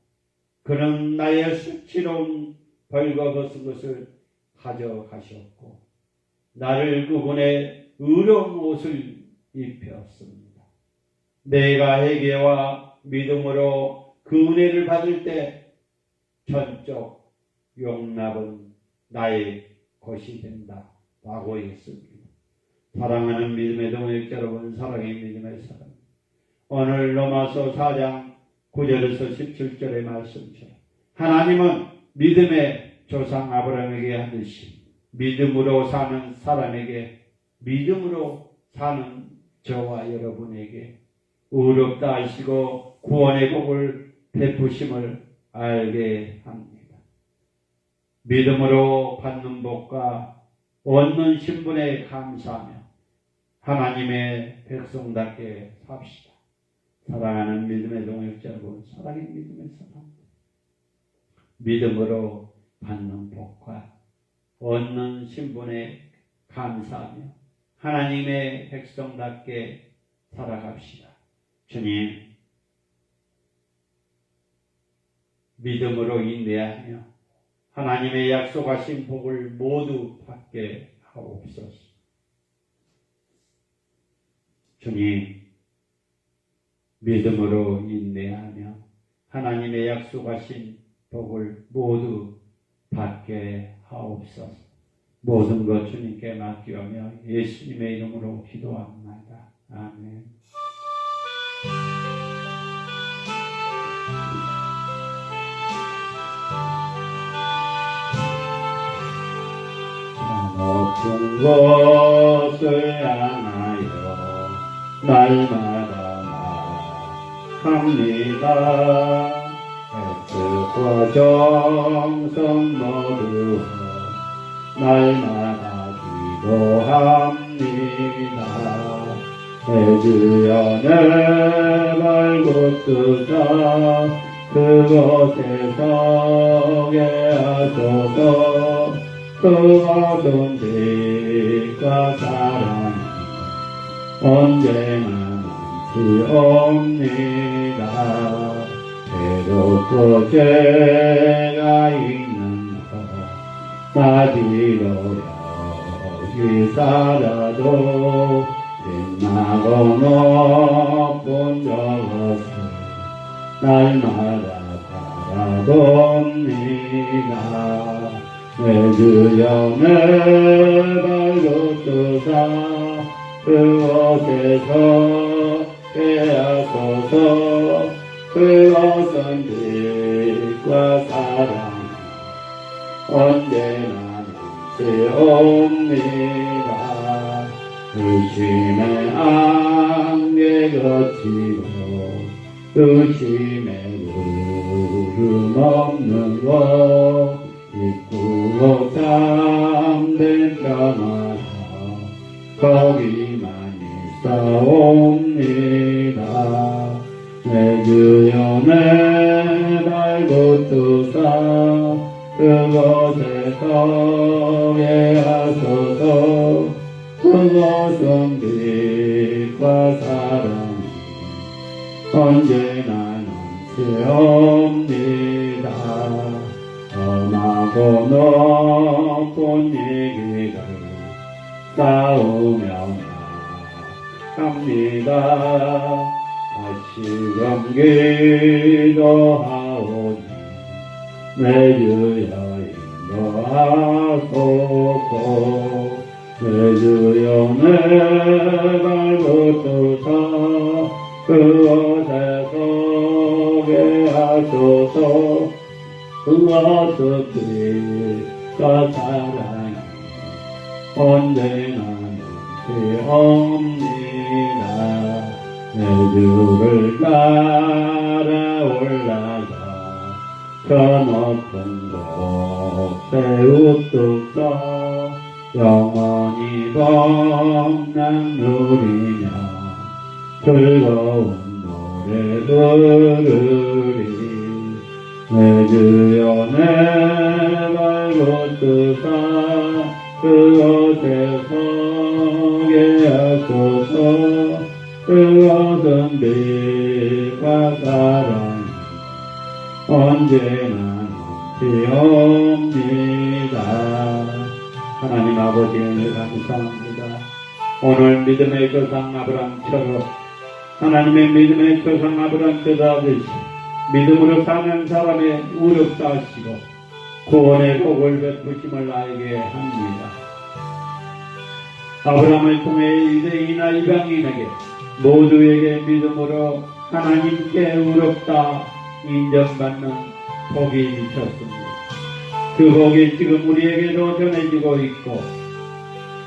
그는 나의 수치로운 벌거벗은 것을 가져가셨고 나를 그분의 의로운 옷을 입혔습니다. 내가 회개와 믿음으로 그 은혜를 받을 때 전적 용납은 나의 것이 된다 라고 했습니다. 사랑하는 믿음의 동역 여러분, 사랑의 믿음의 사람, 오늘 로마서 4장 9절에서 17절의 말씀처럼 하나님은 믿음의 조상 아브라함에게 하듯이 믿음으로 사는 사람에게, 믿음으로 사는 저와 여러분에게 의롭다 하시고 구원의 복을 베푸심을 알게 합니다. 믿음으로 받는 복과 얻는 신분에 감사하며 하나님의 백성답게 삽시다. 사랑하는 믿음의 동역자 여러분, 사랑의 믿음의 사람, 믿음으로 받는 복과 얻는 신분에 감사하며 하나님의 백성답게 살아갑시다. 주님, 믿음으로 인내하며 하나님의 약속하신 복을 모두 받게 하옵소서. 주님, 믿음으로 인내하며 하나님의 약속하신 복을 모두 받게 하옵소서. 모든 것 주님께 맡기오며 예수님의 이름으로 기도합니다. 아멘. 높은 곳을 향하여 날마다 나갑니다. 애쓰고 정성 모두 날마다 기도합니다. 주여 내 발붙드사 그곳에 서게 하소서. 그것은 빛과 사랑이 언제나 넘치옵니다. 괴롭고 죄가 있는 나디로 여기 살아도 빛나고 높은 저것을 날마다 바라봅니다. 내 주여 내 발로 뜨사 그곳에 서게 하소서. 그것은 빛과 사랑 언제나 넘치옵니다. 의심의 안개 거치고 의심의 구름 없는 곳 깊고 참된 평화라 거기만 있사옵니다. 내 주여 내 발붙드사 그곳에 서게 하소서. 그것은 빛과 사랑이 언제나 넘치옵니다. 험하고 높은 얘기를 싸우며 나갑니다. 다시금 기도하오니 내 주여 인도하소서. 내 주여 내 발붙드사 그곳에 서게 하소서. 그것은 빛과 사랑이 언제나 넘치옵니다. 내 주를 따라 올라가 천업공덕 세우뚝서 영원히 복랑 누리며 즐거운 노래 부르리 내 주여 내 발붙드사 그곳에 서게 하소서 그것은 빛과 사랑 언제나 넘치옵니다. 하나님 아버지 은혜 감사합니다. 오늘 믿음의 조상 아브람처럼 하나님의 믿음의 조상 아브람 되다듯이 믿음으로 사는 사람의 우력다 하시고 구원의 복을 베푸심을 나에게 합니다. 아브람을 통해 유대인이나 이방인에게 모두에게 믿음으로 하나님께 의롭다 인정받는 복이 미쳤습니다. 그 복이 지금 우리에게도 전해지고 있고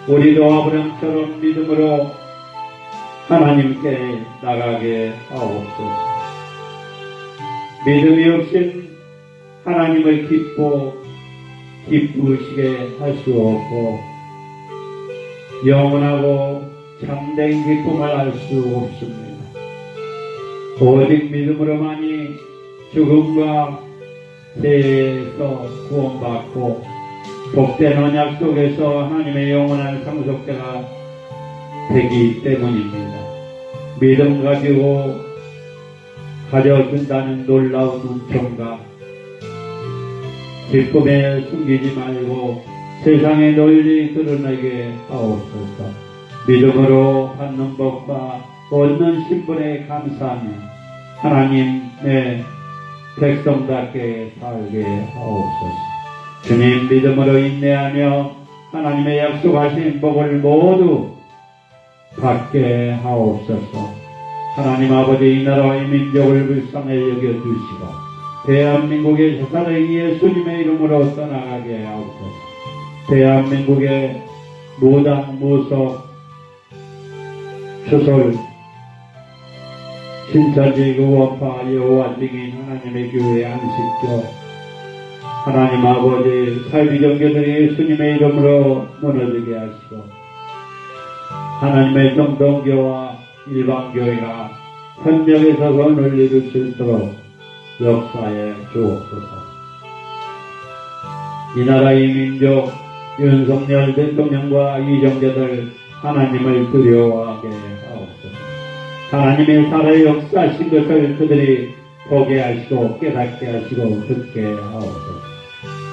우리도 아브람처럼 믿음으로 하나님께 나가게 하옵소서. 믿음이 없인 하나님을 기쁘시게 할 수 없고 영원하고 참된 기쁨을 알 수 없습니다. 오직 믿음으로만이 죽음과 죄에서 구원받고 복된 언약 속에서 하나님의 영원한 상속자가 되기 때문입니다. 믿음 가지고 가져준다는 놀라운 은총과 기쁨에 숨기지 말고 세상에 널리 드러내게 하옵소서. 믿음으로 받는 법과 얻는 신분에 감사하며 하나님의 백성답게 살게 하옵소서. 주님 믿음으로 인내하며 하나님의 약속하신 복을 모두 받게 하옵소서. 하나님 아버지 이 나라와 이 민족을 불쌍히 여겨주시고 대한민국의 살아있는 예수님의 이름으로 떠나가게 하옵소서. 대한민국의 무당 무속 추설 신천지구 원파 여호와 증인 하나님의 교회 안식교 하나님 아버지 사회정교들이 예수님의 이름으로 무너지게 하시고 하나님의 정통교와 일반교회가 협력에 서서 논리를 수 있도록 역사에 주옵소서. 이 나라의 민족 윤석열 대통령과 이정재들 하나님을 두려워하게 하옵소서. 하나님의 살아 역사하신 것을 그들이 보게 하시고 깨닫게 하시고 듣게 하옵소서.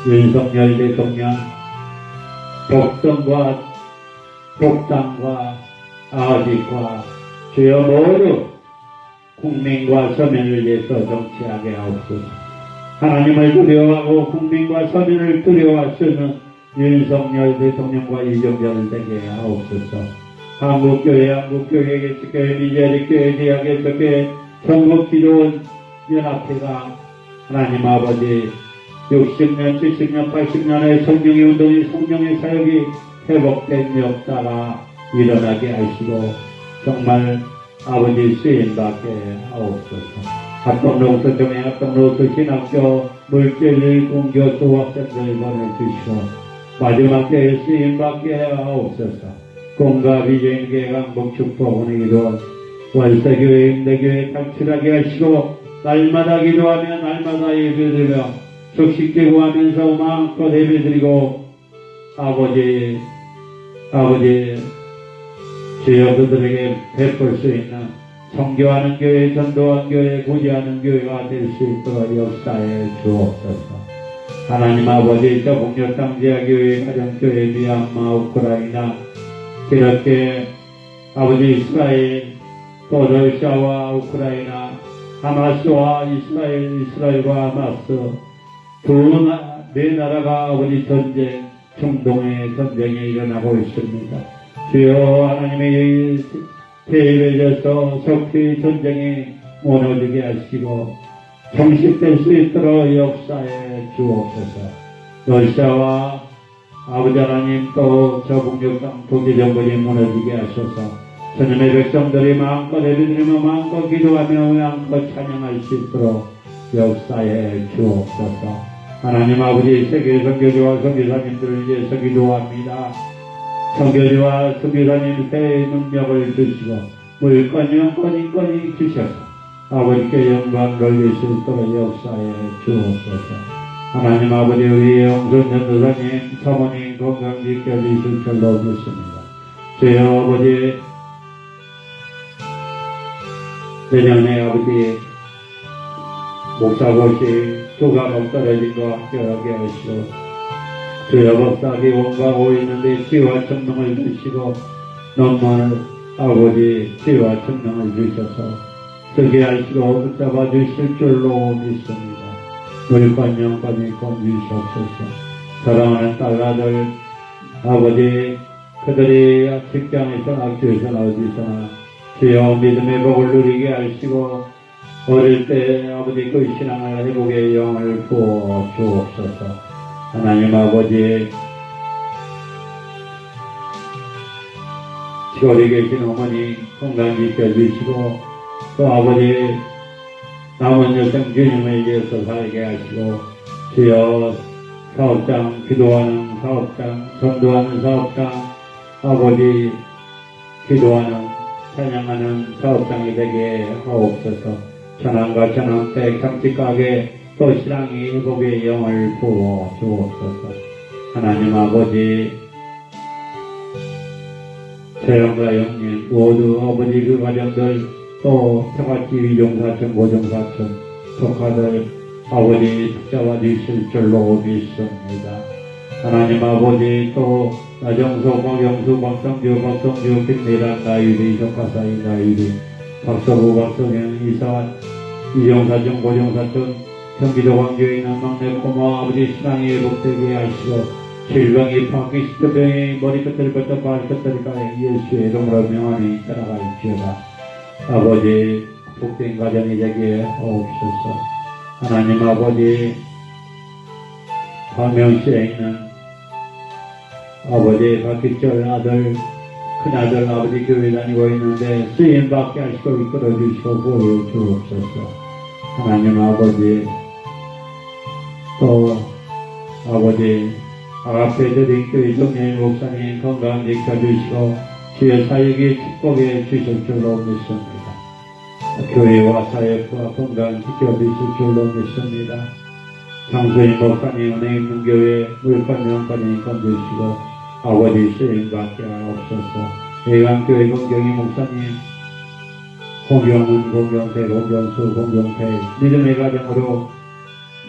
윤석열 대통령 독점과 독당과 아직과 주여 모두 국민과 서민을 위해서 정치하게 하옵소서. 하나님을 두려워하고 국민과 서민을 두려워하시는 윤석열 대통령과 이정재를 되게 하옵소서. 한국교회, 한국교회, 개척교회, 미자리교회, 대학개척교회, 전국기도원 연합회가 하나님 아버지 60년, 70년, 80년의 성령의 운동이 성령의 사역이 회복된 역사가 일어나게 하시고 정말 아버지 쓰임받게 하옵소서. 합동로서 정해 합동로서 신학교 물질 공교수 학생들 보내주시고 마지막 때에 쓰임받게 하옵소서. 공과 비전교회 강복 축복원의 기도 월세교회 임대교회 탈출하게 하시고 날마다 기도하며 날마다 예배드리며 적식제 구하면서 마음껏 예배드리고 아버지 주여 그들에게 베풀 수 있는 성교하는 교회, 전도하는 교회, 구제하는 교회가 될 수 있도록 역사에 주옵소서. 하나님 아버지 저 북녘 지하교회, 가정교회, 미얀마, 우크라이나 이렇게 아버지 이스라엘, 또 러시아와 우크라이나, 하마스와 이스라엘과 하마스 네 나라가 아버지 전쟁, 중동의 전쟁이 일어나고 있습니다. 주여 하나님의 대입해져서 석회의 전쟁이 무너지게 하시고 정식될 수 있도록 역사에 주옵소서. 러시아와 아버지 하나님 또 저 북녘 땅 독재정권이 무너지게 하셔서 주님의 백성들이 마음껏 예배드리며 마음껏 기도하며 마음껏 찬양할 수 있도록 역사에 주옵소서. 하나님 아버지 세계 선교지와 선교사님들을 위해서 기도합니다. 선교지와 선교사님 새해 능력을 주시고 물건 영권 인권이 주셔서 아버지께 영광을 돌릴 수 있도록 역사에 주옵소서. 하나님 아버지 우리 영선 전도사님 사모님 건강 지켜주실 줄로 믿습니다. 주여 아버지 내년에 아버지 목사고시 수가목 떨어진 거 합격하게 하시고 주여 목사기 원가고 있는데 치유와 청명을 주시고 논문을 아버지 치유와 청명을 주셔서 쓰게 하시고 붙잡아 주실 줄로 믿습니다. 물권 영권이 건주시옵소서. 사랑하는 딸아들 아버지 그들이 직장에서나 학교에서나 어디서나 주여 믿음의 복을 누리게 하시고 어릴 때 아버지 그 신앙을 회복의 영을 부어 주옵소서. 하나님 아버지 시골에 계신 어머니 건강 지켜주시고 또 아버지 남은 여생 주님을 위해서 살게 하시고 주여 사업장 기도하는 사업장 전도하는 사업장 아버지 기도하는 찬양하는 사업장이 되게 하옵소서. 천안과 천안댁 참치가게 또 신앙이 회복의 영을 부어 주옵소서. 하나님 아버지 재령과 영님 모두 아버지 그 가정들 또 평화TV 종사촌 고종사촌 조카들 아버지 붙잡아 주실 줄로 믿습니다. 하나님 아버지 또 나정소 박영수 박성주 김미란 나유리 조카사이 나유리 박서구 박성현 이사완 이종사촌 고종사촌 경기도 광주에 있는 막내 고모 아버지 신앙이 회복되게 하시고 질병이 파키스트병이 머리끝들부터 발끝들까지 예수의 이름으로 명하니 따라갈지어다. 아버지 복된 가정이 되게 하옵소서. 하나님 아버지 광명시에 있는 아버지 박기철 아들 큰아들 아버지 교회 다니고 있는데 쓰임받게 하시고 이끌어주시고 보여 주옵소서. 하나님 아버지 또 아버지 앞에 드린 교회 정례 목사님 건강 지켜주시고 주의 사역에 축복해 주실 줄로 믿습니다. 교회와 사역과 건강 지켜주실 줄로 믿습니다. 장소인 목사님 은혜 있는 교회 물건 영권이 건주시고 아버지 쓰임받게 하옵소서. 예강교회 공경희 목사님 공경은 공경태 공경수 공경태 믿음의 가정으로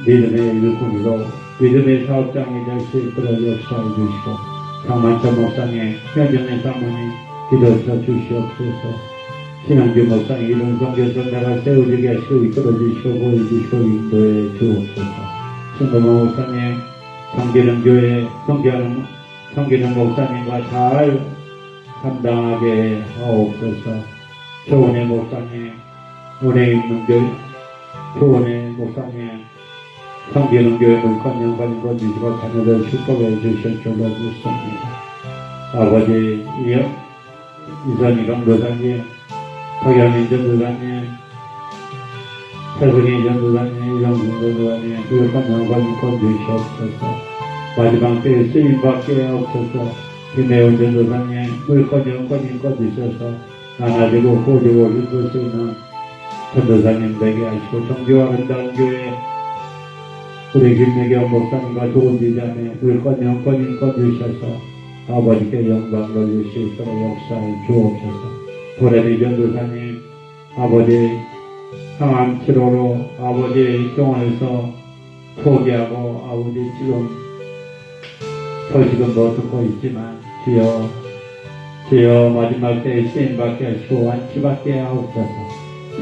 믿음의 일꾼으로 믿음의 사업장이 될 수 있도록 역사해 주시고 강만천 목사님 현정의 사모님 기도서 주시옵소서. 신앙주 목사님 이런 성교선 나라 세워지게 하시고 이끌어 주시고 보여주시고 인도해 주옵소서. 신동호 목사님 성기는 교회 성기는 목사님과 잘 감당하게 하옵소서. 조은혜 목사님 은혜 있는 교회 조은혜 목사님 성기는 교회 물건 영광인 것 주시고 자녀들 축복해 주실 줄로 믿습니다. 아버지 이선희 강도사님 박영인 전도사님 태석이 전도사님 이정순 전도사님 물건 영광인 것 주시옵소서. 마지막 때에 쓰임받게 하옵소서. 김혜원 전도사님 물건 영광인 것 주셔서 나눠지고 구워지고 힘들 수 있는 전도사님 되게 하시고 정교와 아름다운 교회 우리 김미경 목사님과 좋은 지자매 물건 영권인 것 주셔서 아버지께 영광 돌릴 수 있도록 역사해 주옵소서. 도래비 전도사님 아버지 항암 치료로 아버지 병원에서 포기하고 아버지 소식은 듣고 있지만 주여 마지막 때에 쓰임받게 하시고 완치받게 하옵소서.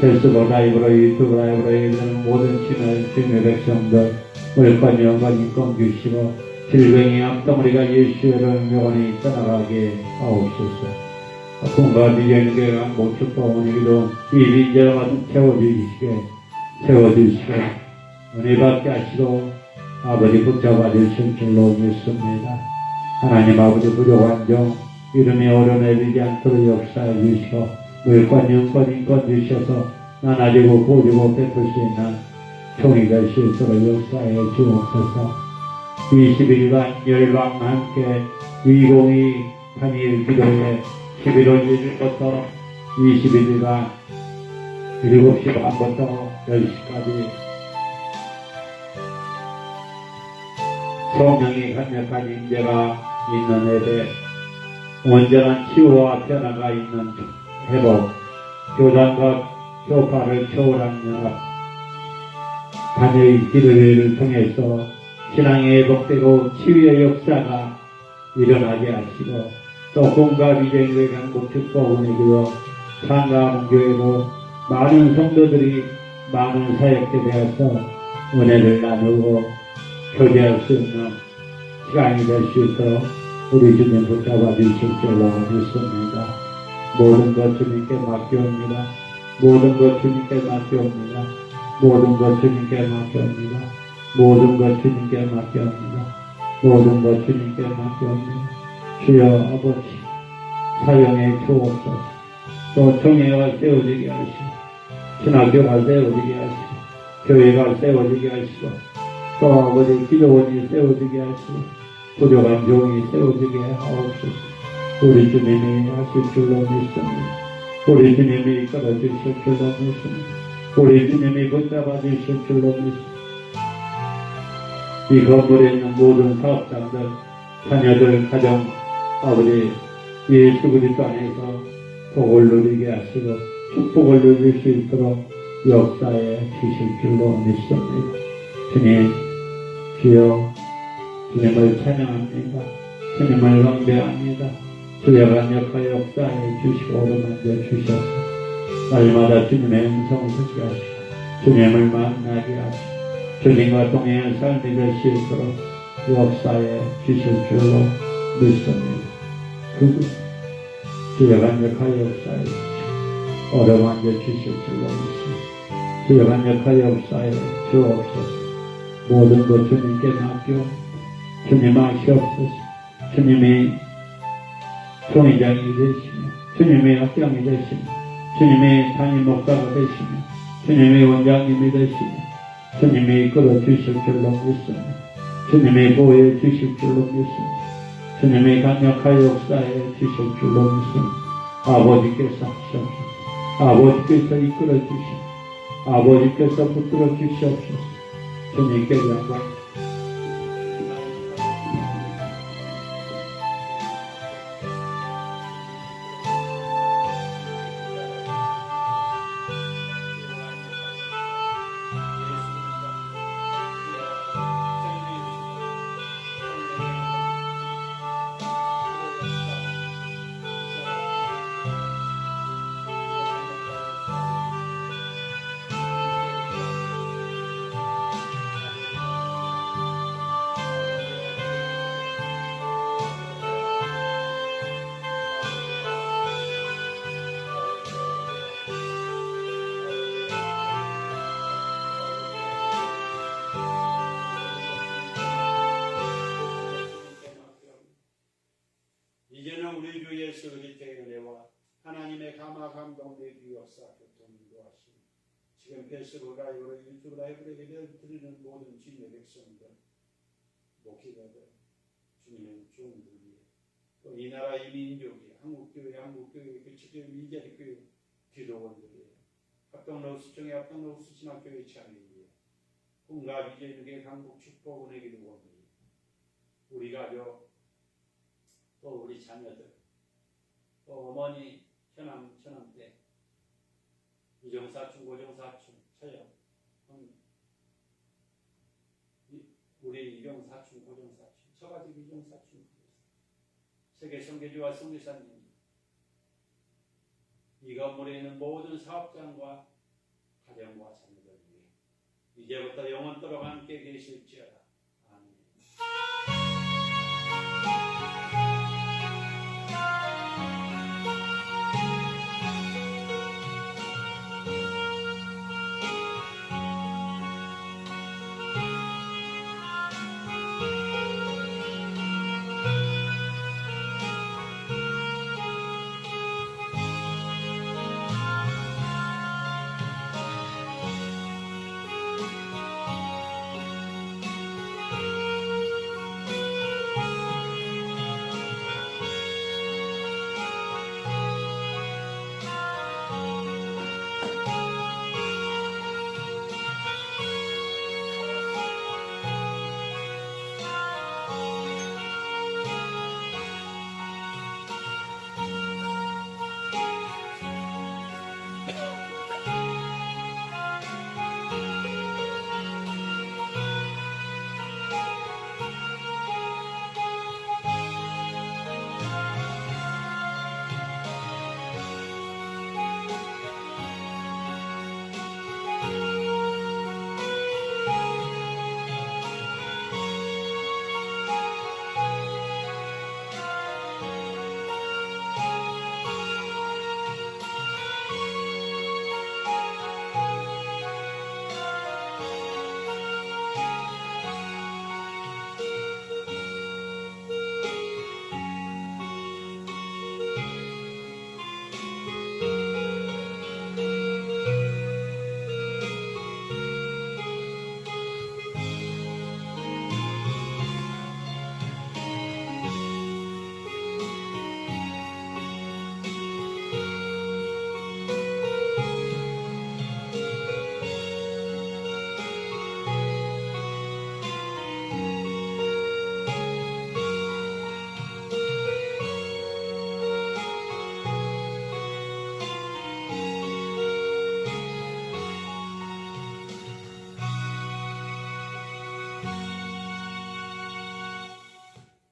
페이스북 라이브로 유튜브 라이브로 있는 모든 주님의 백성들 물건 영광 인권 주시고 질병이 앞덩어리가 예수의 명원이 떠나가게 하옵소서. 꿈과 미련의 교회가 모축보원이기도 이 빈자가 채워주시고 은혜 받게 하시고 아버지 붙잡아 주실 줄로 믿습니다. 하나님 아버지 부족한 종 이름이 오르내리지 않도록 역사해 주시고 물권 영권 인권 주셔서 나눠지고 구워지고 베풀 수 있는 종이 될 수 있도록 역사해 주옵소서. 20일간 열방과 함께 2022 단일 기도회 11월 1일부터 21일간 7시 반부터 10시까지 성령이 강력한 임재가 있는 예배, 온전한 치유와 변화가 있는 회복, 교단과 교파를 초월한 연합, 단일 기도회를 통해서 신앙이 회복되고 치유의 역사가 일어나게 하시고, 또 공과 비전교회 강북 축복원의 기도 참가하는 교회로 많은 성도들이 많은 사역에 대해서 은혜를 나누고 교제할 수 있는 시간이 될 수 있도록 우리 주님 붙잡아 주실 줄로 믿습니다. 모든 것 주님께 맡겨옵니다. 모든 것 주님께 맡겨옵니다. 모든 것 주님께 맡겨옵니다. 모든 것 주님께 맡겨옵니다. 모든 것 주님께 맡겨옵니다. 주여 아버지 사용해 주옵소서. 또 총회가 세워지게 하시고 신학교가 세워지게 하시고 교회가 세워지게 하시고 또 아버지 기도원이 세워지게 하시고 부족한 종이 세워지게 하옵소서. 우리 주님이 하실 줄로 믿습니다. 우리 주님이 이끌어 주실 줄로 믿습니다. 우리 주님이 붙잡아 주실 줄로 믿습니다. 이 건물에 있는 모든 사업장들, 자녀들, 가정, 아버지 예수 그리스도 안에서 복을 누리게 하시고 축복을 누릴 수 있도록 역사에 주실 줄로 믿습니다. 주님, 주여 주님을 찬양합니다. 주님을 경배합니다. 주여 강력하여 역사에 주시고 오르만져 주셔서 날마다 주님의 음성을 듣게 하시고 주님을 만나게 하시고 주님과 동행한 삶이 될 수 있도록 역사에 주실 줄로 믿습니다. 주여 강력하여 역사에 주시고 오르만져 주실 줄로 믿습니다. 주여 강력하여 역사에 주옵소서. 모든 것 주님께 맡겨옵니다. 주님 하시옵소서. 주님이 총회장이 되시며 주님의 학장이 되시며 주님의 담임 목사가 되시며 주님의 원장님이 되시며 주님이 이끌어 주실 줄로 믿습니다. 주님이 보호해 주실 줄로 믿습니다. 주님이 강력하여 역사해 주실 줄로 믿습니다. 아버지께서 하시옵소서. 아버지께서 이끌어 주시고 아버지께서 붙들어 주시옵소서. 주님께 영광. 이제는 우리 주 예수 그리스도의 은혜와 하나님의 감화 감동의 역사 교통 인도하시고 지금 페이스북이나 유튜브나 해브레에게 드리는 모든 주님의 백성들 목회자들 주님의 종들 위해 또 이 나라 이 민족이 한국교회 그치교회 미자리교회 기도원들 위해 합동로스총회 합동로스 신학교회 차례 위해 꿈과 비전교회 강북 축복은혜 기도원 위해 우리 가족 또 우리 자녀들, 또 어머니 처남때 이정사촌, 고정사촌, 처형, 우리 이정사촌, 고정사촌, 처가집 이정사촌, 세계 선교지와 선교사님, 이 건물에 있는 모든 사업장과 가정과 자녀들 위해 이제부터 영원토록 함께 계실지어다.